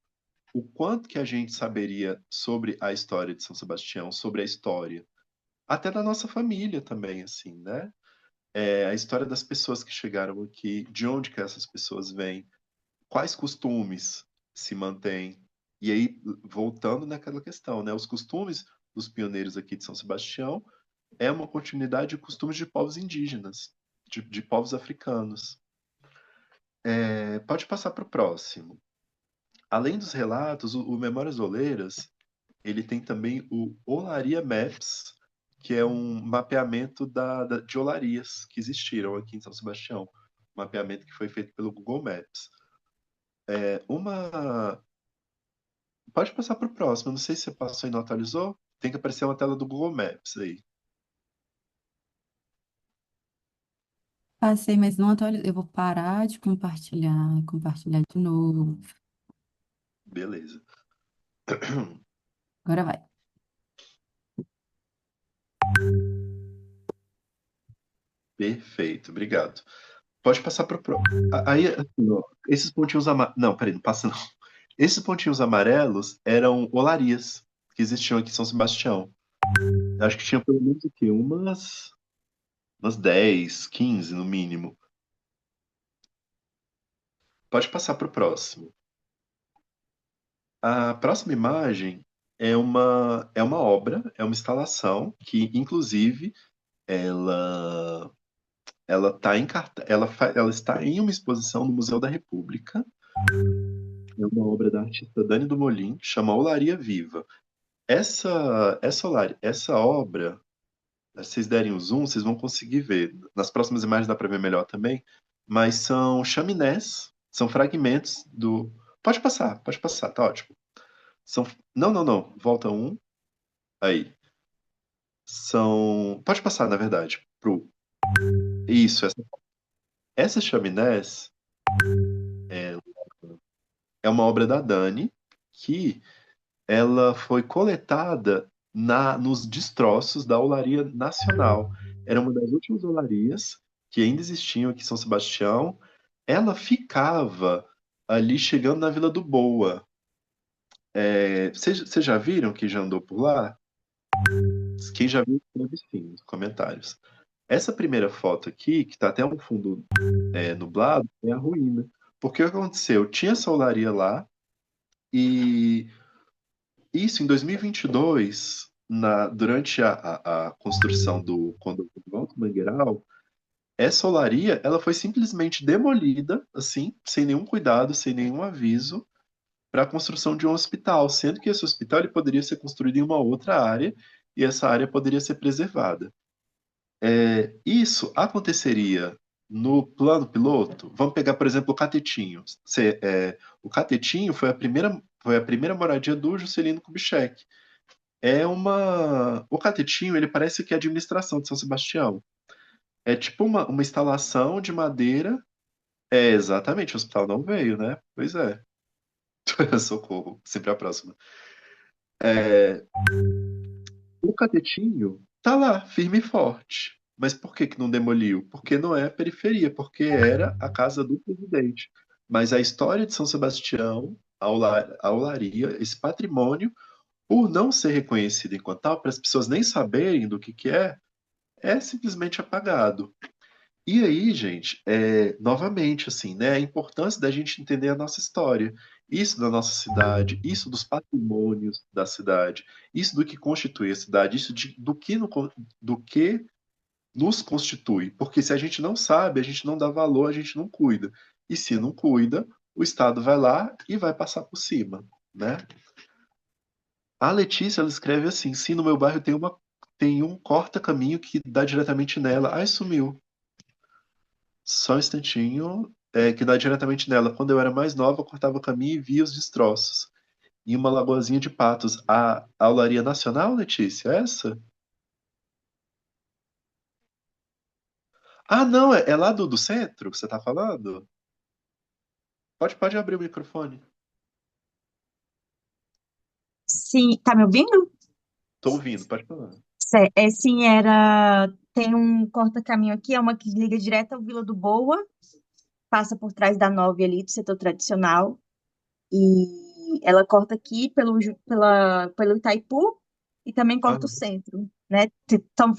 Speaker 1: o quanto que a gente saberia sobre a história de São Sebastião, sobre a história, até da nossa família também, assim, né? A história das pessoas que chegaram aqui, de onde que essas pessoas vêm, quais costumes se mantêm. E aí, voltando naquela questão, né? Os costumes dos pioneiros aqui de São Sebastião é uma continuidade de costumes de povos indígenas, de povos africanos. Pode passar para o próximo. Além dos relatos, o Memórias Oleiras, ele tem também o Olaria Maps, que é um mapeamento de olarias que existiram aqui em São Sebastião. Um mapeamento que foi feito pelo Google Maps. É uma... Pode passar para o próximo, não sei se você passou e não atualizou. Tem que aparecer uma tela do Google Maps aí.
Speaker 6: Passei, mas não atualizei. Eu vou parar de compartilhar, compartilhar de novo.
Speaker 1: Beleza.
Speaker 6: Agora vai.
Speaker 1: Perfeito, obrigado. Pode passar para o próximo. Aí, assim, ó, esses pontinhos amarelos. Não, peraí, não passa não. Esses pontinhos amarelos eram olarias que existiam aqui em São Sebastião. Acho que tinha pelo menos o quê? Umas 10, 15 no mínimo. Pode passar para o próximo. A próxima imagem é uma obra, é uma instalação que, inclusive, ela, ela está em uma exposição no Museu da República. É uma obra da artista Dani do Molim, chama Olaria Viva. Essa obra, se vocês derem o zoom, vocês vão conseguir ver. Nas próximas imagens dá para ver melhor também, mas são chaminés, são fragmentos do. Pode passar, tá ótimo. São. Não, não, não. Volta um. Aí. Pode passar, na verdade. Isso, essas chaminés é, é uma obra da Dani que ela foi coletada nos destroços da Olaria Nacional. Era uma das últimas olarias que ainda existiam aqui em São Sebastião. Ela ficava ali chegando na Vila do Boa. Vocês já viram quem já andou por lá? Quem já viu, escreve sim nos comentários. Essa primeira foto aqui, que está até um fundo nublado, é a ruína. Porque o que aconteceu? Tinha essa olaria lá, e isso em 2022, durante a construção do condomínio Alto Mangueiral, essa olaria ela foi simplesmente demolida, assim, sem nenhum cuidado, sem nenhum aviso, para a construção de um hospital, sendo que esse hospital ele poderia ser construído em uma outra área e essa área poderia ser preservada. Isso aconteceria no plano piloto. Vamos pegar, por exemplo, o Catetinho. O Catetinho foi a primeira moradia do Juscelino Kubitschek. O Catetinho, ele parece que é a administração de São Sebastião. É tipo uma instalação de madeira. Exatamente, o hospital não veio, né? Pois é. Socorro, sempre a próxima. O Catetinho tá lá, firme e forte. Mas por que que não demoliu? Porque não é a periferia, porque era a casa do presidente. Mas a história de São Sebastião, a olaria, esse patrimônio, por não ser reconhecido enquanto tal, para as pessoas nem saberem do que é simplesmente apagado. E aí, gente, novamente, assim, né, a importância da gente entender a nossa história, isso da nossa cidade, isso dos patrimônios da cidade, isso do que constitui a cidade, isso do que nos constitui. Porque se a gente não sabe, a gente não dá valor, a gente não cuida. E se não cuida, o Estado vai lá e vai passar por cima, né? A Letícia, ela escreve assim: sim, no meu bairro tem um corta-caminho que dá diretamente nela. Ai, sumiu. Só um instantinho. Que dá diretamente nela. Quando eu era mais nova, eu cortava o caminho e via os destroços. Em uma lagoazinha de patos. A Olaria Nacional, Letícia? Essa? Ah, não, é lá do centro que você tá falando? Pode abrir o microfone.
Speaker 10: Sim, tá me ouvindo?
Speaker 1: Tô ouvindo, pode falar.
Speaker 10: Sim, tem um corta-caminho aqui, é uma que liga direto ao Vila do Boa, passa por trás da Nove ali, do setor tradicional, e ela corta aqui pelo Itaipu e também
Speaker 1: Ah,
Speaker 10: corta o centro, né?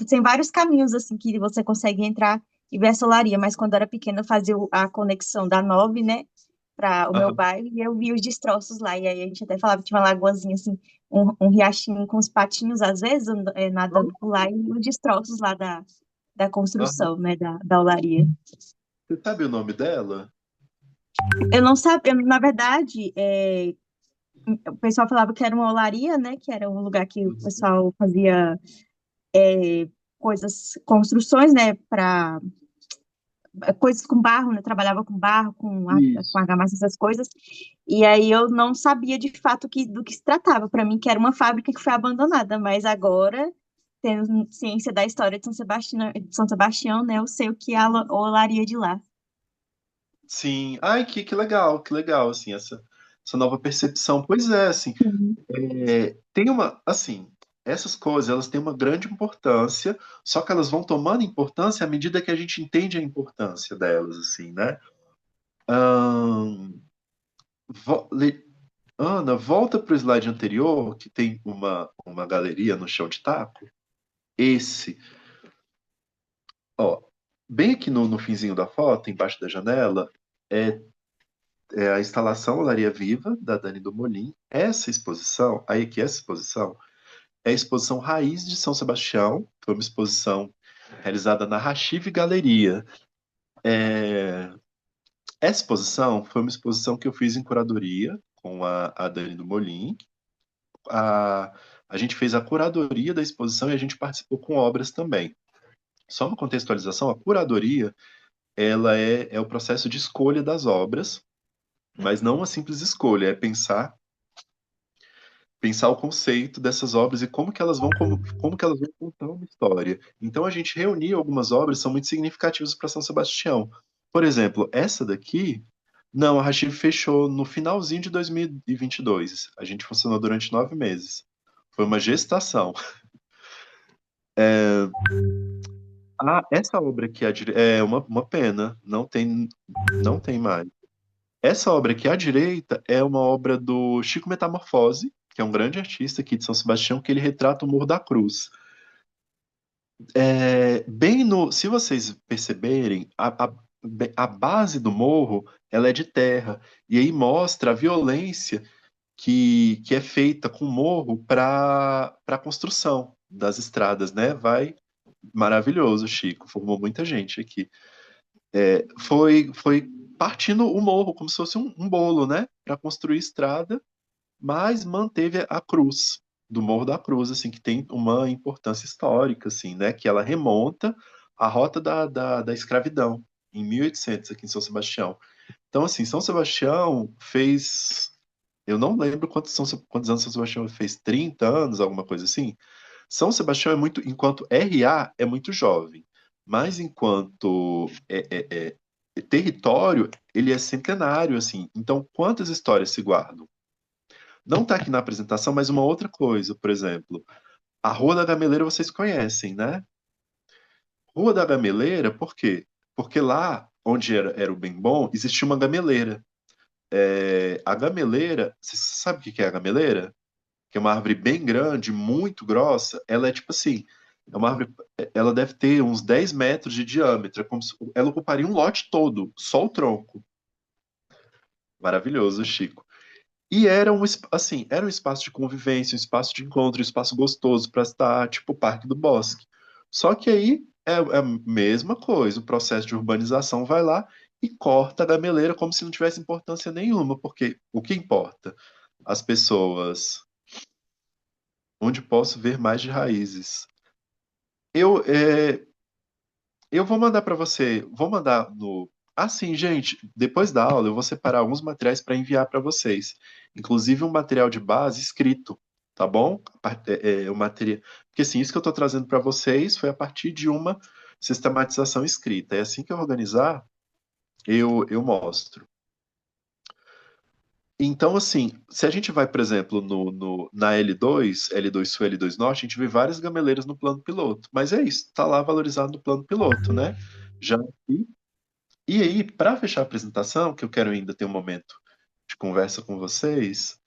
Speaker 10: Tem vários caminhos, assim, que você consegue entrar e ver a solaria, mas quando eu era pequena eu fazia a conexão da Nove, né, para o meu
Speaker 1: aham,
Speaker 10: bairro, e eu via os destroços lá, e aí a gente até falava que tinha uma lagoazinha, assim, um riachinho com os patinhos, às vezes, nadando por lá, e os destroços lá da
Speaker 1: aham.
Speaker 10: construção, né, da olaria.
Speaker 1: Você sabe o nome dela?
Speaker 10: Eu não sabia, na verdade, o pessoal falava que era uma olaria, né, que era um lugar que o
Speaker 1: Uhum,
Speaker 10: pessoal fazia coisas, construções, né, para coisas com barro, né, trabalhava com barro, com
Speaker 1: isso.
Speaker 10: argamassa, essas coisas, e aí eu não sabia de fato do que se tratava, para mim que era uma fábrica que foi abandonada, mas agora tendo ciência da história de São Sebastião, né? Eu sei o que é a olaria de lá.
Speaker 1: Sim. Ai, que legal, assim, essa nova percepção. Pois é, assim,
Speaker 10: Sim.
Speaker 1: tem uma, assim, essas coisas, elas têm uma grande importância, só que elas vão tomando importância à medida que a gente entende a importância delas, assim, né? Ahn, vo- le- Ana, volta para o slide anterior, que tem uma galeria no chão de taco. Esse, ó, bem aqui no finzinho da foto, embaixo da janela, é, é a instalação Olaria Viva, da Dani do Molim. Essa exposição, aí aqui, essa exposição, é a exposição Raiz de São Sebastião, foi uma exposição realizada na Rachive Galeria. É, essa exposição foi uma exposição que eu fiz em curadoria com a Dani do Molim. A, a gente fez a curadoria da exposição e a gente participou com obras também. Só uma contextualização, a curadoria, ela é o processo de escolha das obras, mas não uma simples escolha, é pensar o conceito dessas obras e como que elas vão contar uma história. Então a gente reuniu algumas obras que são muito significativas para São Sebastião. Por exemplo, essa daqui, não, a Rachid fechou no finalzinho de 2022. A gente funcionou durante 9 meses. Foi uma gestação. Ah, essa obra aqui é uma pena, não tem mais. Essa obra aqui à direita é uma obra do Chico Metamorfose, que é um grande artista aqui de São Sebastião, que ele retrata o Morro da Cruz. Se vocês perceberem, a base do morro, ela é de terra, e aí mostra a violência que é feita com o morro para a construção das estradas, né? Maravilhoso, Chico, formou muita gente aqui. Foi partindo o morro como se fosse um bolo, né? Para construir estrada, mas manteve a cruz do Morro da Cruz, assim, que tem uma importância histórica, assim, né? Que ela remonta à rota da escravidão, em 1800, aqui em São Sebastião. Então, assim, São Sebastião fez. Eu não lembro quantos anos São Sebastião fez, 30 anos, alguma coisa assim. São Sebastião enquanto RA, é muito jovem, mas enquanto território, ele é centenário, assim. Então, quantas histórias se guardam? Não está aqui na apresentação, mas uma outra coisa, por exemplo, a Rua da Gameleira vocês conhecem, né? Rua da Gameleira, por quê? Porque lá onde era o Bem Bom, existia uma gameleira. A gameleira, você sabe o que é a gameleira? Que é uma árvore bem grande, muito grossa. Ela é tipo assim, é uma árvore, ela deve ter uns 10 metros de diâmetro, ela ocuparia um lote todo, só o tronco. Maravilhoso, Chico. E era um espaço de convivência, um espaço de encontro, um espaço gostoso para estar, tipo o Parque do Bosque. Só que aí é a mesma coisa, o processo de urbanização vai lá e corta a gameleira como se não tivesse importância nenhuma, porque o que importa? As pessoas, onde posso ver mais de raízes. Eu, é, eu vou mandar para você, vou mandar no. Assim, gente, depois da aula eu vou separar alguns materiais para enviar para vocês, inclusive um material de base escrito, tá bom? O material, porque assim, isso que eu estou trazendo para vocês foi a partir de uma sistematização escrita. É assim que eu organizar, eu mostro. Então, assim, se a gente vai, por exemplo, na L2 Sul, L2 Norte, a gente vê várias gameleiras no plano piloto. Mas é isso, tá lá valorizado no plano piloto, né? Já e aí, para fechar a apresentação, que eu quero ainda ter um momento de conversa com vocês,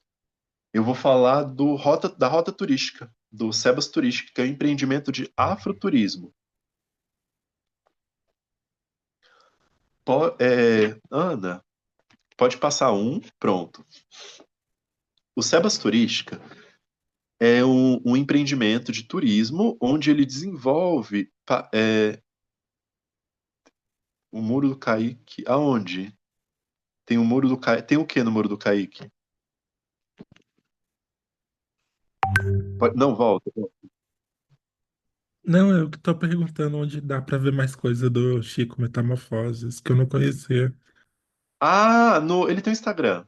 Speaker 1: eu vou falar da rota turística, do Sebas Turística, que é um empreendimento de afroturismo. Ana, pode passar pronto. O Sebas Turística é um empreendimento de turismo onde ele desenvolve o Muro do Caique. Aonde? Tem o Muro do Caique. Tem o que no Muro do Caique? Não, volta.
Speaker 11: Não, eu que tô perguntando onde dá pra ver mais coisa do Chico Metamorfoses, que eu não conhecia.
Speaker 1: Ah, ele tem um Instagram.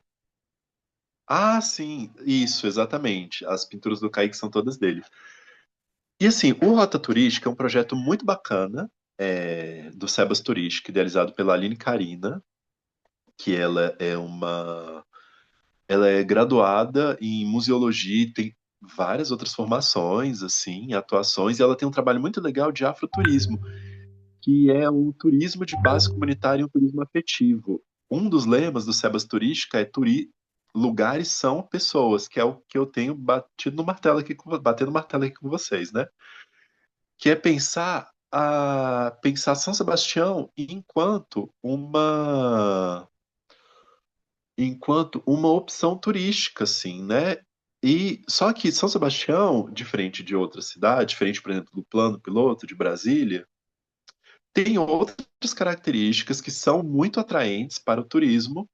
Speaker 1: Ah, sim, isso, exatamente. As pinturas do Kaique são todas dele. E assim, o Rota Turística é um projeto muito bacana, do Sebas Turística, idealizado pela Aline Carina, que ela é graduada em museologia e tem várias outras formações, assim, atuações, e ela tem um trabalho muito legal de afroturismo, que é um turismo de base comunitária e um turismo afetivo. Um dos lemas do Sebas Turística é lugares são pessoas, que é o que eu tenho batendo martelo aqui com vocês, né? Que é pensar São Sebastião enquanto uma opção turística, assim, né? E só que São Sebastião, diferente de outras cidades, diferente, por exemplo, do Plano Piloto de Brasília, tem outras características que são muito atraentes para o turismo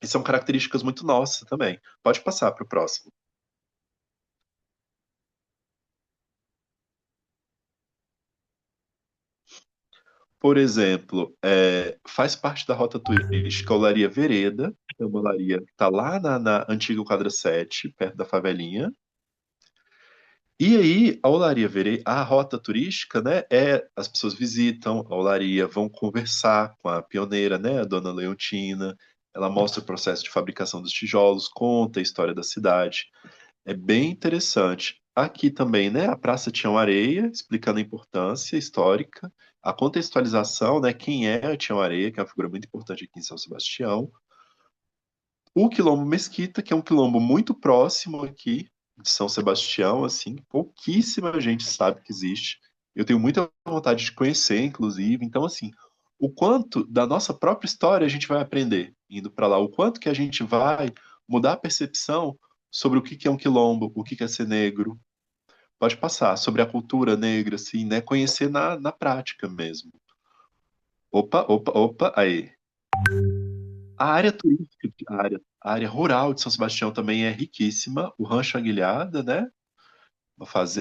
Speaker 1: e são características muito nossas também. Pode passar para o próximo. Por exemplo, faz parte da rota turística a Olaria Vereda, que é uma olaria que está lá na antiga quadra 7, perto da favelinha. E aí, a rota turística, né, as pessoas visitam a olaria, vão conversar com a pioneira, né, a dona Leontina. Ela mostra o processo de fabricação dos tijolos, conta a história da cidade. É bem interessante. Aqui também, né, a Praça Tião Areia, explicando a importância histórica, a contextualização, né, quem é a Tião Areia, que é uma figura muito importante aqui em São Sebastião. O Quilombo Mesquita, que é um quilombo muito próximo aqui de São Sebastião, assim, pouquíssima gente sabe que existe. Eu tenho muita vontade de conhecer, inclusive. Então, assim, o quanto da nossa própria história a gente vai aprender indo para lá, o quanto que a gente vai mudar a percepção sobre o que que é um quilombo, o que que é ser negro. Pode passar sobre a cultura negra, assim, né? Conhecer na prática mesmo. Opa, opa, opa, aí. A área turística, a área rural de São Sebastião também é riquíssima. O Rancho Aguilhada, né?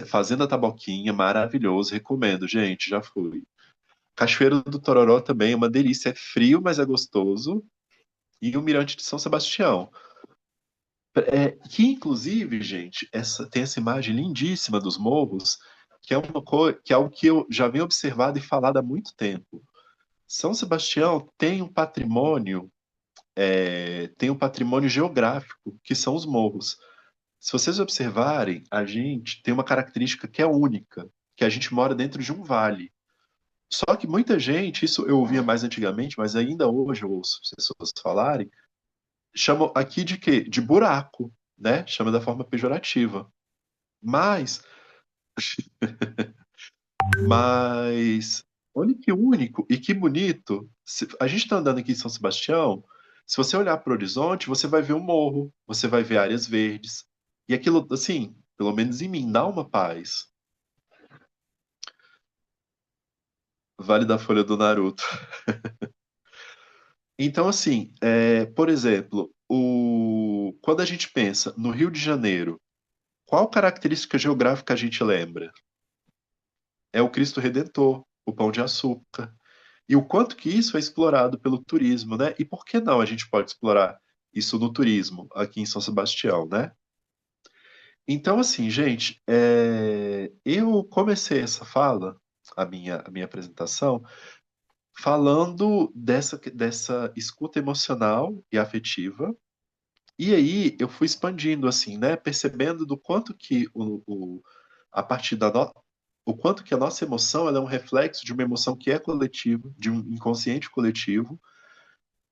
Speaker 1: Fazenda Taboquinha, maravilhoso, recomendo, gente, já fui. Cachoeiro do Tororó também é uma delícia, é frio, mas é gostoso. E o Mirante de São Sebastião. Que inclusive, gente, tem essa imagem lindíssima dos morros, que é algo que eu já venho observado e falado há muito tempo. São Sebastião tem um patrimônio geográfico, que são os morros. Se vocês observarem, a gente tem uma característica que é única, que a gente mora dentro de um vale. Só que muita gente, isso eu ouvia mais antigamente, mas ainda hoje eu ouço pessoas falarem, chamam aqui de quê? De buraco, né? Chama da forma pejorativa. Mas, mas, olha que único e que bonito. A gente está andando aqui em São Sebastião, se você olhar para o horizonte, você vai ver um morro, você vai ver áreas verdes. E aquilo, assim, pelo menos em mim, dá uma paz. Vale da Folha do Naruto. Então, assim, por exemplo, quando a gente pensa no Rio de Janeiro, qual característica geográfica a gente lembra? É o Cristo Redentor, o Pão de Açúcar. E o quanto que isso é explorado pelo turismo, né? E por que não a gente pode explorar isso no turismo aqui em São Sebastião, né? Então, assim, gente, eu comecei essa fala, a minha apresentação, falando dessa escuta emocional e afetiva. E aí eu fui expandindo, assim, né? Percebendo do quanto que a partir o quanto que a nossa emoção ela é um reflexo de uma emoção que é coletiva, de um inconsciente coletivo,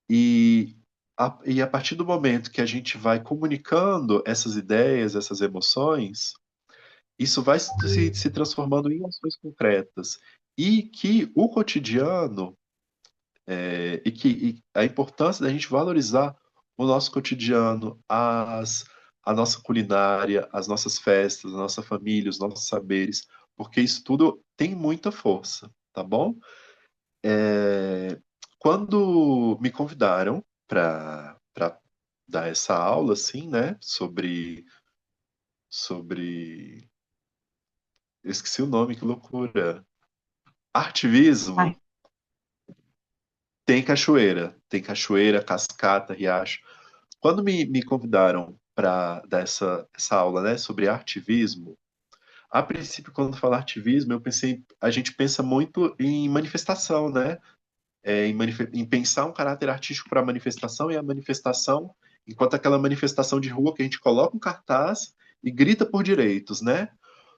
Speaker 1: e a partir do momento que a gente vai comunicando essas ideias, essas emoções, isso vai se transformando em ações concretas. E que o cotidiano, e a importância da gente valorizar o nosso cotidiano, a nossa culinária, as nossas festas, a nossa família, os nossos saberes, porque isso tudo tem muita força, tá bom? É, Quando me convidaram para dar essa aula, assim, né, sobre, eu esqueci o nome, que loucura, artivismo,
Speaker 10: Ai,
Speaker 1: tem cachoeira, cascata, riacho. Quando me convidaram para dar essa aula, né, sobre artivismo, A princípio, quando fala ativismo, a gente pensa muito em manifestação, né? Em pensar um caráter artístico para a manifestação e a manifestação, enquanto aquela manifestação de rua que a gente coloca um cartaz e grita por direitos, né?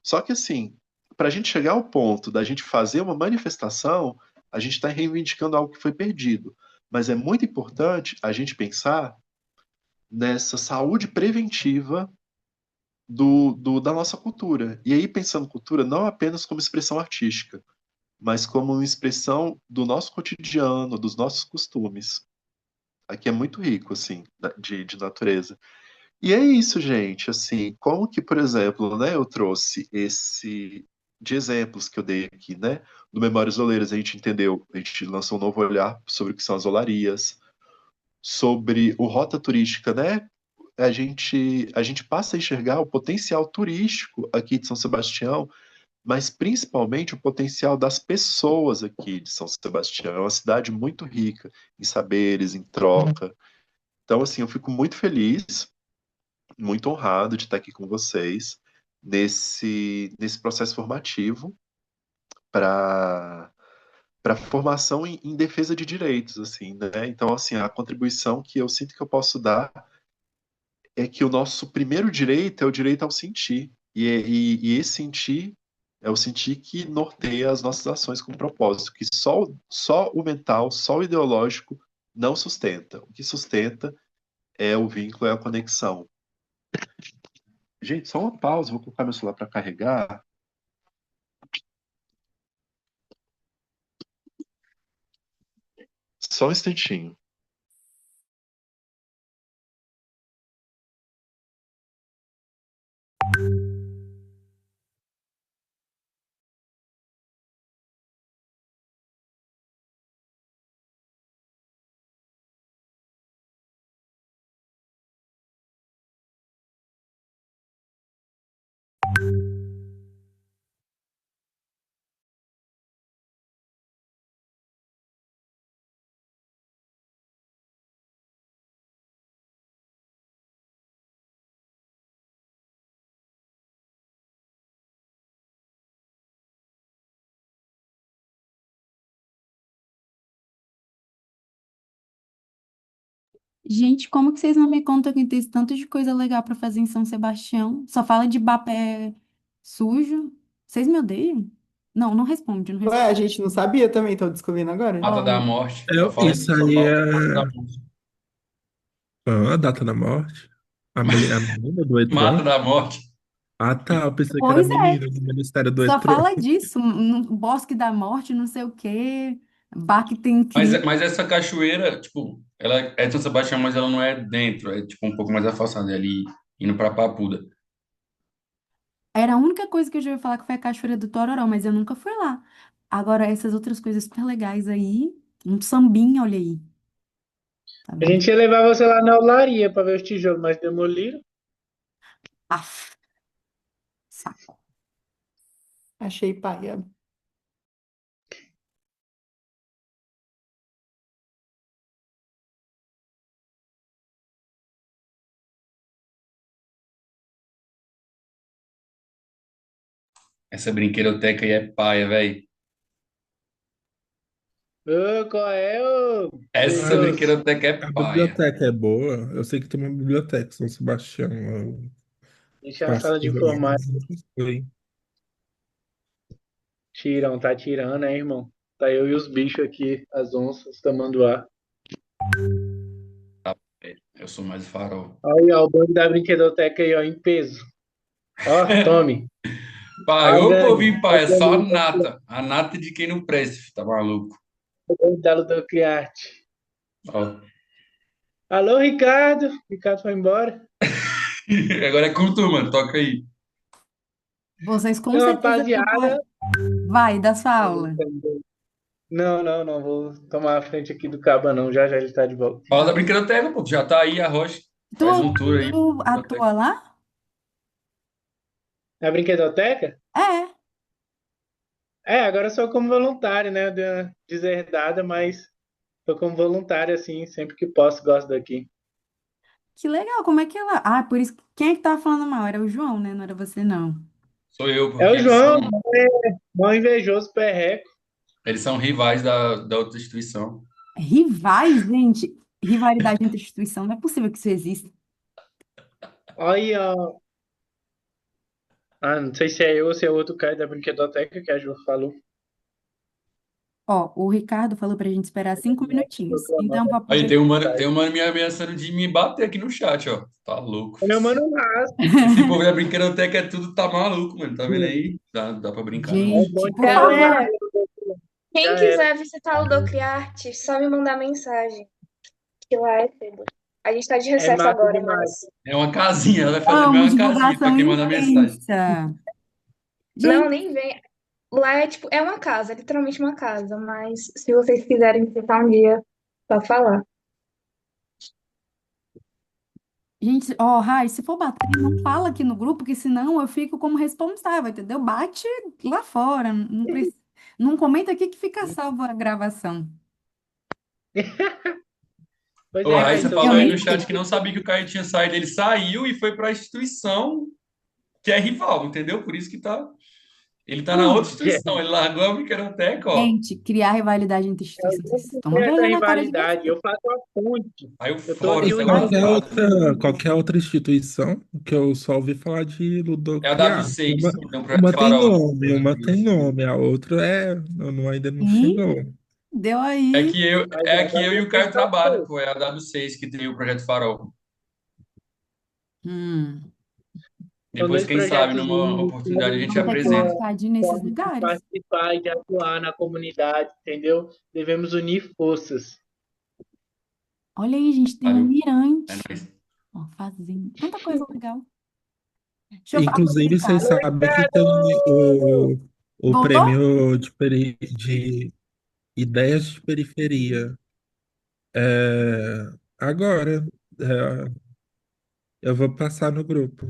Speaker 1: Só que assim, para a gente chegar ao ponto da gente fazer uma manifestação, a gente está reivindicando algo que foi perdido. Mas é muito importante a gente pensar nessa saúde preventiva da nossa cultura. E aí, pensando cultura não apenas como expressão artística, mas como uma expressão do nosso cotidiano, dos nossos costumes. Aqui é muito rico, assim, de natureza. E é isso, gente, assim, como que, por exemplo, né, eu trouxe de exemplos que eu dei aqui, né, do Memórias Oleiras, a gente entendeu, a gente lançou um novo olhar sobre o que são as olarias, sobre o Rota Turística, né, a gente passa a enxergar o potencial turístico aqui de São Sebastião, mas principalmente o potencial das pessoas aqui de São Sebastião. É uma cidade muito rica em saberes, em troca. Então, assim, eu fico muito feliz, muito honrado de estar aqui com vocês nesse processo formativo para formação em defesa de direitos, assim, né? Então, assim, a contribuição que eu sinto que eu posso dar é que o nosso primeiro direito é o direito ao sentir. E esse sentir é o sentir que norteia as nossas ações com propósito, que só o mental, só o ideológico não sustenta. O que sustenta é o vínculo, é a conexão. Gente, só uma pausa, vou colocar meu celular para carregar. Só um instantinho.
Speaker 6: Gente, como que vocês não me contam que tem tanto de coisa legal para fazer em São Sebastião? Só fala de Bapé sujo. Vocês me odeiam? Não, não responde, não
Speaker 4: Ué, a
Speaker 6: responde.
Speaker 4: gente não sabia também, tô descobrindo agora.
Speaker 12: Mata da
Speaker 6: Olha,
Speaker 12: Morte. Só fala
Speaker 11: Isso
Speaker 12: de, só
Speaker 11: aí
Speaker 12: fala
Speaker 11: é
Speaker 12: da Mata da Morte.
Speaker 11: a data da morte. A menina do
Speaker 12: Mata
Speaker 11: Edron.
Speaker 12: da Morte.
Speaker 11: Ah, tá. Eu pensei que era a
Speaker 6: pois é,
Speaker 11: menina do Ministério do
Speaker 6: só
Speaker 11: Edron.
Speaker 6: fala disso. Bosque da Morte, não sei o quê. Bar que tem crime.
Speaker 12: Mas essa cachoeira, tipo, ela é de São Sebastião, mas ela não é dentro. É tipo um pouco mais afastada, é ali indo pra Papuda.
Speaker 6: Era a única coisa que eu já ouvi falar que foi a Cachoeira do Tororó, mas eu nunca fui lá. Agora, essas outras coisas super legais aí, um sambinha, olha aí, tá
Speaker 5: A
Speaker 6: vendo?
Speaker 5: gente ia levar você lá na olaria para ver os tijolos, mas demoliram.
Speaker 6: Aff, saco.
Speaker 4: Achei paia.
Speaker 12: Essa brinquedoteca aí é paia, velho.
Speaker 5: Ô, qual é, ô?
Speaker 11: A,
Speaker 12: Essa
Speaker 5: Preguiçoso.
Speaker 12: brinquedoteca é
Speaker 11: a
Speaker 12: paia.
Speaker 11: biblioteca é boa. Eu sei que tem uma biblioteca em São Sebastião.
Speaker 5: Deixa a
Speaker 11: Passo
Speaker 5: sala de
Speaker 11: por lá,
Speaker 5: informática.
Speaker 11: mas nunca fui.
Speaker 5: Tirão, tá tirando, né, irmão? Tá eu e os bichos aqui, as onças, tamanduá.
Speaker 12: Eu sou mais farol.
Speaker 5: Aí, ó, o bonde da brinquedoteca aí, ó, em peso. Ó, tome.
Speaker 12: Pai,
Speaker 5: A
Speaker 12: ô
Speaker 5: grande.
Speaker 12: povinho, pai, é só a nata. A nata de quem não presta, filho, tá maluco?
Speaker 5: O bonde da Ludocriarte.
Speaker 12: Ó.
Speaker 5: Alô, Ricardo. Ricardo foi embora.
Speaker 12: Agora é com tu, mano. Toca aí.
Speaker 6: Vocês com
Speaker 5: Então,
Speaker 6: certeza têm
Speaker 5: rapaziada.
Speaker 6: Vai, dá sua aula.
Speaker 5: Não, não, não vou tomar a frente aqui do Caba, não. Já já ele tá de volta.
Speaker 12: Fala da brinquedoteca, pô. Já tá aí a Rocha.
Speaker 6: Tu,
Speaker 12: Faz um tour aí.
Speaker 6: tu atua lá?
Speaker 5: Na brinquedoteca?
Speaker 6: É.
Speaker 5: Agora eu sou como voluntário, né? Dei uma deserdada, mas tô como voluntário, assim, sempre que posso, gosto daqui.
Speaker 6: Que legal, como é que ela. Ah, por isso. Quem é que tava falando mal? Era o João, né? Não era você, não.
Speaker 12: Sou eu,
Speaker 5: É
Speaker 12: porque
Speaker 5: o João, mó invejoso, perreco.
Speaker 12: eles são rivais da outra instituição.
Speaker 6: Rivais, gente. Rivalidade entre instituição, não é possível que isso exista.
Speaker 5: Olha, não sei se é eu ou se é outro cara da brinquedoteca que a Ju falou.
Speaker 6: Ó, o Ricardo falou pra gente esperar 5 minutinhos. Então, eu vou
Speaker 12: Aí
Speaker 6: aproveitar.
Speaker 12: tem um mano me ameaçando de me bater aqui no chat, ó. Tá louco.
Speaker 5: Meu mano Raso.
Speaker 12: Esse povo da brinquedoteca é tudo, tá maluco, mano. Tá vendo aí? Dá pra brincar, não.
Speaker 5: É bom
Speaker 6: Gente,
Speaker 5: de
Speaker 6: por favor.
Speaker 13: Galera, quem
Speaker 5: já era.
Speaker 13: quiser visitar o Docriarte, só me mandar mensagem, que lá é tudo. A gente tá de
Speaker 5: É
Speaker 13: recesso
Speaker 5: massa
Speaker 13: agora,
Speaker 5: demais.
Speaker 13: mas.
Speaker 12: É uma casinha, ela vai fazer
Speaker 6: Amo
Speaker 12: mais uma casinha pra
Speaker 6: divulgação
Speaker 12: quem manda mensagem.
Speaker 6: intensa.
Speaker 13: Não,
Speaker 6: Gente,
Speaker 13: nem vem. Lá é tipo, é uma casa, literalmente uma casa, mas se vocês quiserem visitar um dia, só falar.
Speaker 6: gente, ó, Rai, se for bater, não fala aqui no grupo, porque senão eu fico como responsável, entendeu? Bate lá fora. Não comenta aqui que fica salvo a gravação.
Speaker 5: Pois
Speaker 12: Ô,
Speaker 5: é,
Speaker 12: Raíssa
Speaker 5: Caetano.
Speaker 6: Eu
Speaker 12: falou aí
Speaker 6: nem
Speaker 12: no chat que não sabia que o Caio tinha saído. Ele saiu e foi pra instituição que é rival, entendeu? Por isso que tá. Ele tá na outra instituição. Ele largou a brinquedoteca, ó.
Speaker 6: Gente, criar rivalidade entre instituições. Vocês
Speaker 5: Eu
Speaker 6: estão
Speaker 5: tenho essa
Speaker 6: vergonha na cara de
Speaker 5: rivalidade.
Speaker 6: vocês.
Speaker 5: Eu faço a ponte.
Speaker 12: Aí eu
Speaker 5: Eu tô
Speaker 12: fora,
Speaker 11: E
Speaker 12: você é
Speaker 5: reunindo.
Speaker 11: qualquer outra instituição que eu só ouvi falar de
Speaker 12: É a
Speaker 11: ludocriar.
Speaker 12: W6, que tem um projeto
Speaker 11: Uma tem
Speaker 12: Farol.
Speaker 11: nome, a outra ainda não chegou.
Speaker 6: Deu
Speaker 12: É
Speaker 6: aí.
Speaker 12: que eu e o Caio trabalham, pô. É a W6 que tem o projeto Farol.
Speaker 6: Hum,
Speaker 5: São
Speaker 12: Depois,
Speaker 5: dois
Speaker 12: quem sabe,
Speaker 5: projetos
Speaker 12: numa
Speaker 5: lindos que
Speaker 12: oportunidade a gente
Speaker 6: vamos ter que
Speaker 12: apresenta.
Speaker 6: marcar de ir nesses
Speaker 5: podem
Speaker 6: lugares.
Speaker 5: participar e de atuar na comunidade, entendeu? Devemos unir forças.
Speaker 6: Olha aí, gente, tem um
Speaker 12: Valeu. É
Speaker 6: mirante.
Speaker 12: nóis.
Speaker 6: Ó, fazendo tanta coisa legal. Deixa eu
Speaker 11: Inclusive,
Speaker 6: aproveitar.
Speaker 11: vocês sabem que tem o
Speaker 6: Voltou?
Speaker 11: prêmio de ideias de periferia. É, agora, é, eu vou passar no grupo.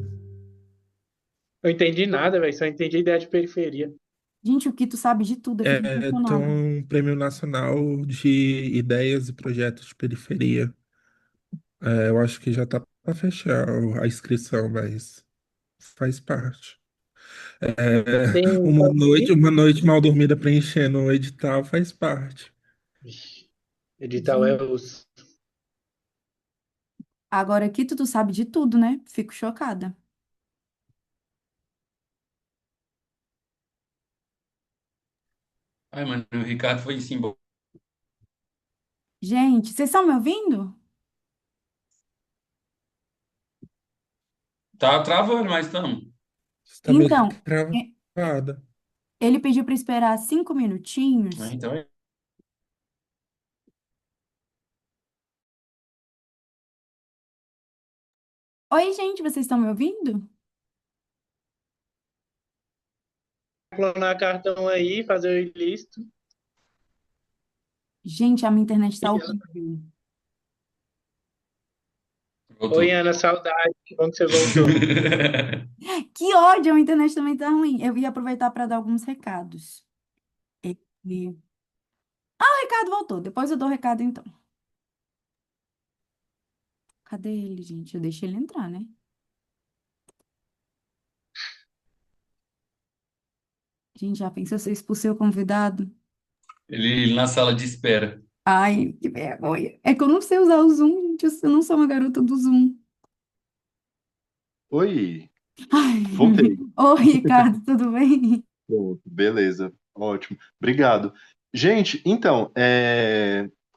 Speaker 5: Não entendi nada, velho. Só entendi ideia de periferia.
Speaker 6: Gente, o que tu sabe de tudo, eu fico
Speaker 11: Tem
Speaker 6: impressionada.
Speaker 11: um prêmio nacional de ideias e projetos de periferia. Eu acho que já tá para fechar a inscrição, mas faz parte.
Speaker 5: Tem
Speaker 11: Uma noite mal dormida preenchendo o edital faz parte.
Speaker 5: edital é os.
Speaker 6: Agora aqui tu sabe de tudo, né? Fico chocada.
Speaker 12: Ai, mano, o Ricardo foi sim.
Speaker 6: Gente, vocês estão me ouvindo?
Speaker 12: Tá travando, mas estamos.
Speaker 11: Você tá meio
Speaker 6: Então,
Speaker 11: travada.
Speaker 6: ele pediu para esperar 5 minutinhos.
Speaker 12: Então é.
Speaker 6: Oi, gente, vocês estão me ouvindo?
Speaker 5: Clonar cartão aí, fazer o ilícito.
Speaker 6: Gente, a minha internet tá horrível.
Speaker 12: Voltou.
Speaker 5: Oi, Ana, saudade. Que bom que você voltou.
Speaker 6: Que ódio, a minha internet também tá ruim. Eu ia aproveitar para dar alguns recados. E- o recado voltou. Depois eu dou o recado, então. Cadê ele, gente? Eu deixei ele entrar, né? Gente, já pensou se eu expulsei o convidado?
Speaker 12: Ele na sala de espera.
Speaker 6: Ai, que vergonha. É que eu não sei usar o Zoom, gente. Eu não sou uma garota do Zoom.
Speaker 1: Oi,
Speaker 6: Ai.
Speaker 1: voltei.
Speaker 6: Oi, Ricardo, tudo bem?
Speaker 1: Pronto, beleza, ótimo. Obrigado. Gente, então,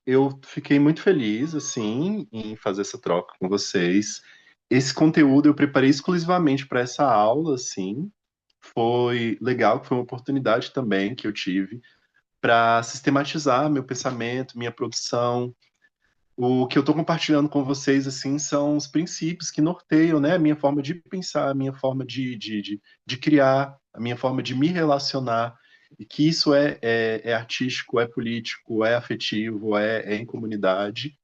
Speaker 1: eu fiquei muito feliz, assim, em fazer essa troca com vocês. Esse conteúdo eu preparei exclusivamente para essa aula, assim. Foi legal, foi uma oportunidade também que eu tive para sistematizar meu pensamento, minha produção. O que eu estou compartilhando com vocês, assim, são os princípios que norteiam, né, a minha forma de pensar, a minha forma de criar, a minha forma de me relacionar, e que isso é artístico, é político, é afetivo, é em comunidade,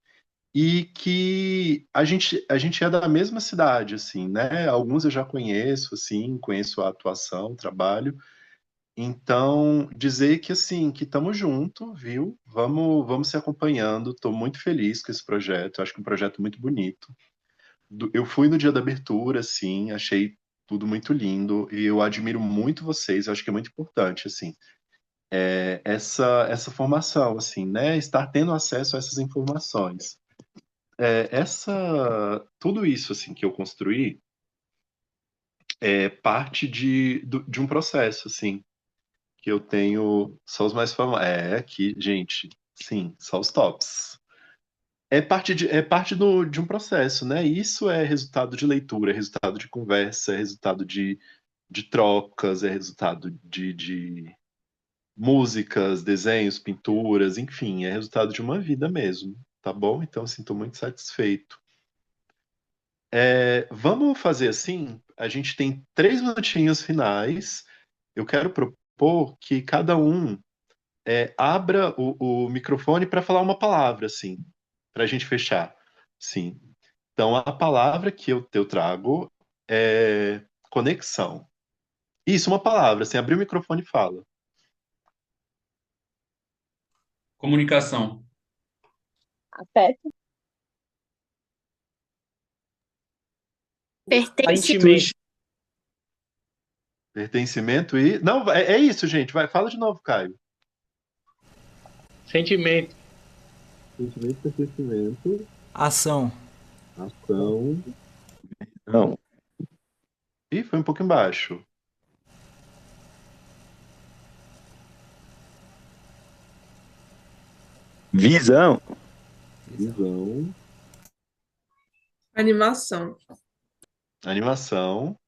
Speaker 1: e que a gente é da mesma cidade, assim, né, alguns eu já conheço, assim, conheço a atuação, o trabalho, então, dizer que assim, que estamos juntos, viu? Vamos se acompanhando. Estou muito feliz com esse projeto. Acho que é um projeto muito bonito. Eu fui no dia da abertura, assim, achei tudo muito lindo, e eu admiro muito vocês, eu acho que é muito importante, assim, essa formação, assim, né? Estar tendo acesso a essas informações. Tudo isso, assim, que eu construí é parte de um processo, assim, que eu tenho, só os mais famosos, aqui, gente, sim, só os tops. De um processo, né? Isso é resultado de leitura, é resultado de conversa, é resultado de trocas, é resultado de músicas, desenhos, pinturas, enfim, é resultado de uma vida mesmo, tá bom? Então, assim, estou muito satisfeito. Vamos fazer assim? A gente tem 3 minutinhos finais. Eu quero propor que cada um abra o microfone para falar uma palavra, assim, para a gente fechar. Sim. Então, a palavra que eu trago é conexão. Isso, uma palavra, assim, abrir o microfone e fala.
Speaker 12: Comunicação.
Speaker 10: Afeto.
Speaker 5: Sentimento.
Speaker 1: Pertencimento e. Não, é isso, gente. Vai, fala de novo, Caio.
Speaker 5: Sentimento.
Speaker 1: Sentimento, pertencimento,
Speaker 14: Ação.
Speaker 1: ação. Não. Ih, foi um pouco embaixo.
Speaker 15: Visão.
Speaker 1: Visão,
Speaker 2: Animação.
Speaker 1: animação,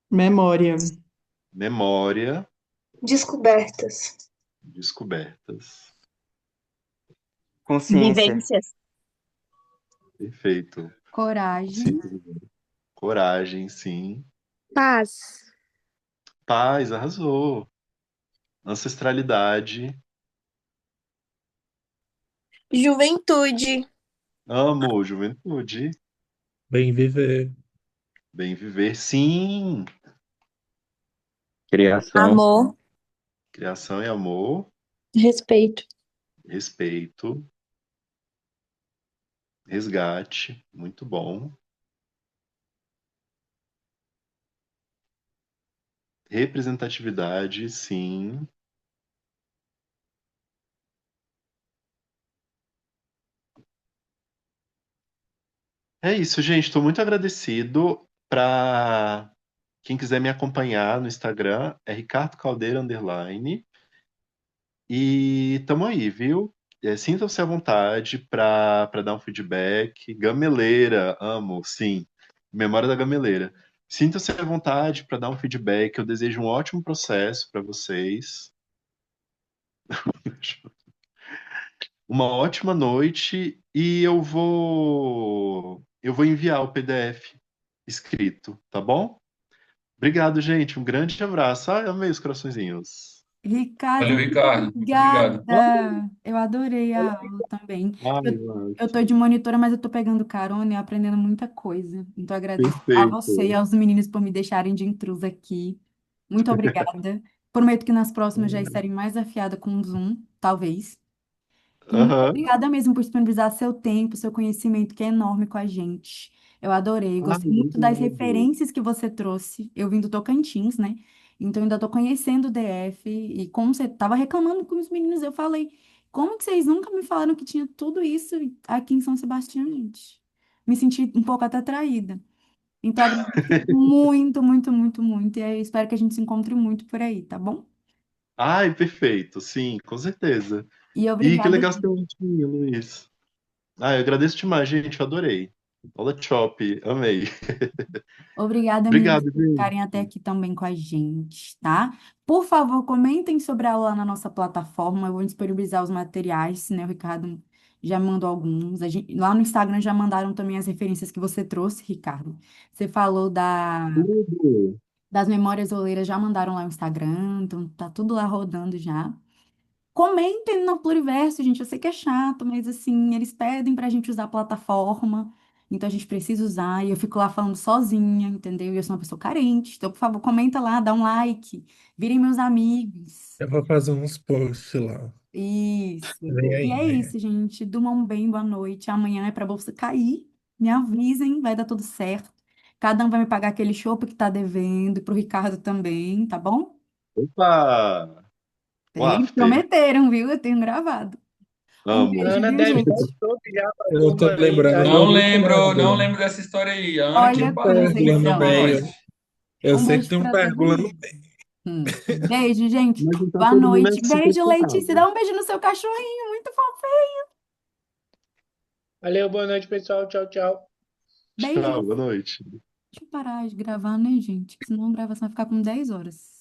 Speaker 4: Memória.
Speaker 1: memória,
Speaker 13: Descobertas.
Speaker 1: descobertas.
Speaker 15: Consciência.
Speaker 10: Vivências.
Speaker 1: Perfeito.
Speaker 6: Coragem.
Speaker 1: Sim. Coragem, sim.
Speaker 13: Paz.
Speaker 1: Paz, arrasou. Ancestralidade.
Speaker 13: Juventude.
Speaker 1: Amo, juventude.
Speaker 11: Bem viver.
Speaker 1: Bem viver, sim.
Speaker 15: Criação.
Speaker 13: Amor.
Speaker 1: Criação e amor.
Speaker 13: Respeito.
Speaker 1: Respeito. Resgate. Muito bom. Representatividade, sim. É isso, gente. Estou muito agradecido. Para quem quiser me acompanhar no Instagram, é Ricardo Caldeira _. E tamo aí, viu? Sintam-se à vontade para dar um feedback. Gameleira, amo, sim. Memória da gameleira. Sintam-se à vontade para dar um feedback. Eu desejo um ótimo processo para vocês. Uma ótima noite e eu vou enviar o PDF escrito, tá bom? Obrigado, gente. Um grande abraço. Ai, amei os coraçõezinhos.
Speaker 12: Valeu,
Speaker 6: Ricardo, muito
Speaker 12: Ricardo. Muito obrigado.
Speaker 6: obrigada. Eu adorei a aula também.
Speaker 1: Ai,
Speaker 6: Eu tô de monitora, mas eu tô pegando carona e aprendendo muita coisa. Então, agradeço a você e
Speaker 1: perfeito.
Speaker 6: aos meninos por me deixarem de intrusa aqui. Muito obrigada. Prometo que nas próximas já estarei mais afiada com o Zoom, talvez. E muito
Speaker 1: Aham.
Speaker 6: obrigada mesmo por disponibilizar seu tempo, seu conhecimento, que é enorme com a gente. Eu adorei,
Speaker 1: Ai,
Speaker 6: gostei muito das
Speaker 1: obrigado.
Speaker 6: referências que você trouxe. Eu vim do Tocantins, né? Então ainda estou conhecendo o DF. E como você estava reclamando com os meninos, eu falei, como que vocês nunca me falaram que tinha tudo isso aqui em São Sebastião, gente? Me senti um pouco até traída. Então agradeço muito, muito, muito, muito. E aí, espero que a gente se encontre muito por aí, tá bom?
Speaker 1: Ai, perfeito. Sim, com certeza.
Speaker 6: E
Speaker 1: E que
Speaker 6: obrigada.
Speaker 1: legal você ter um time, Luiz. Ah, eu agradeço demais, gente. Eu adorei. Aula Chop, amei.
Speaker 6: Obrigada, meninas,
Speaker 1: Obrigado,
Speaker 6: por
Speaker 1: gente.
Speaker 6: ficarem até aqui também com a gente, tá? Por favor, comentem sobre a aula na nossa plataforma. Eu vou disponibilizar os materiais, né? O Ricardo já mandou alguns. Lá no Instagram já mandaram também as referências que você trouxe, Ricardo. Você falou
Speaker 1: Tudo.
Speaker 6: das memórias oleiras, já mandaram lá no Instagram, então tá tudo lá rodando já. Comentem no Pluriverso, gente. Eu sei que é chato, mas assim, eles pedem pra gente usar a plataforma, então a gente precisa usar, e eu fico lá falando sozinha, entendeu? E eu sou uma pessoa carente. Então, por favor, comenta lá, dá um like, virem meus amigos.
Speaker 11: Eu vou fazer uns posts lá.
Speaker 6: Isso.
Speaker 11: Vem
Speaker 6: E
Speaker 11: aí,
Speaker 6: é
Speaker 11: vem
Speaker 6: isso,
Speaker 11: aí.
Speaker 6: gente. Durmam bem, boa noite. Amanhã é pra bolsa cair. Me avisem, vai dar tudo certo. Cada um vai me pagar aquele chopp que tá devendo, e pro Ricardo também, tá bom?
Speaker 1: Opa! O
Speaker 6: Eles
Speaker 1: after.
Speaker 6: prometeram, viu? Eu tenho gravado. Um
Speaker 1: Amo.
Speaker 6: beijo,
Speaker 5: Ana
Speaker 6: viu,
Speaker 5: deve
Speaker 6: gente?
Speaker 5: dar chope já pra
Speaker 11: Eu tô
Speaker 5: turma aí,
Speaker 11: lembrando
Speaker 5: tá?
Speaker 11: do
Speaker 12: Não
Speaker 11: pérgola.
Speaker 12: lembro dessa história aí. A Ana tinha
Speaker 6: Olha como
Speaker 12: pagado
Speaker 6: vocês
Speaker 12: uma
Speaker 11: Pérgola no
Speaker 12: pra
Speaker 6: são.
Speaker 11: meio.
Speaker 12: nós.
Speaker 11: Eu
Speaker 6: Um
Speaker 11: sei que
Speaker 6: beijo
Speaker 11: tem um
Speaker 6: pra todo
Speaker 11: pérgola no
Speaker 6: mundo. Beijo, gente.
Speaker 1: Mas então
Speaker 6: Boa
Speaker 1: todo mundo é
Speaker 6: noite. Beijo, Letícia.
Speaker 1: sequestrado.
Speaker 6: Dá um beijo no seu cachorrinho. Muito fofinho.
Speaker 5: Valeu, boa noite, pessoal. Tchau, tchau.
Speaker 6: Beijo.
Speaker 1: Tchau, boa noite.
Speaker 6: Deixa eu parar de gravar, né, gente? Que senão a gravação vai ficar com 10 horas.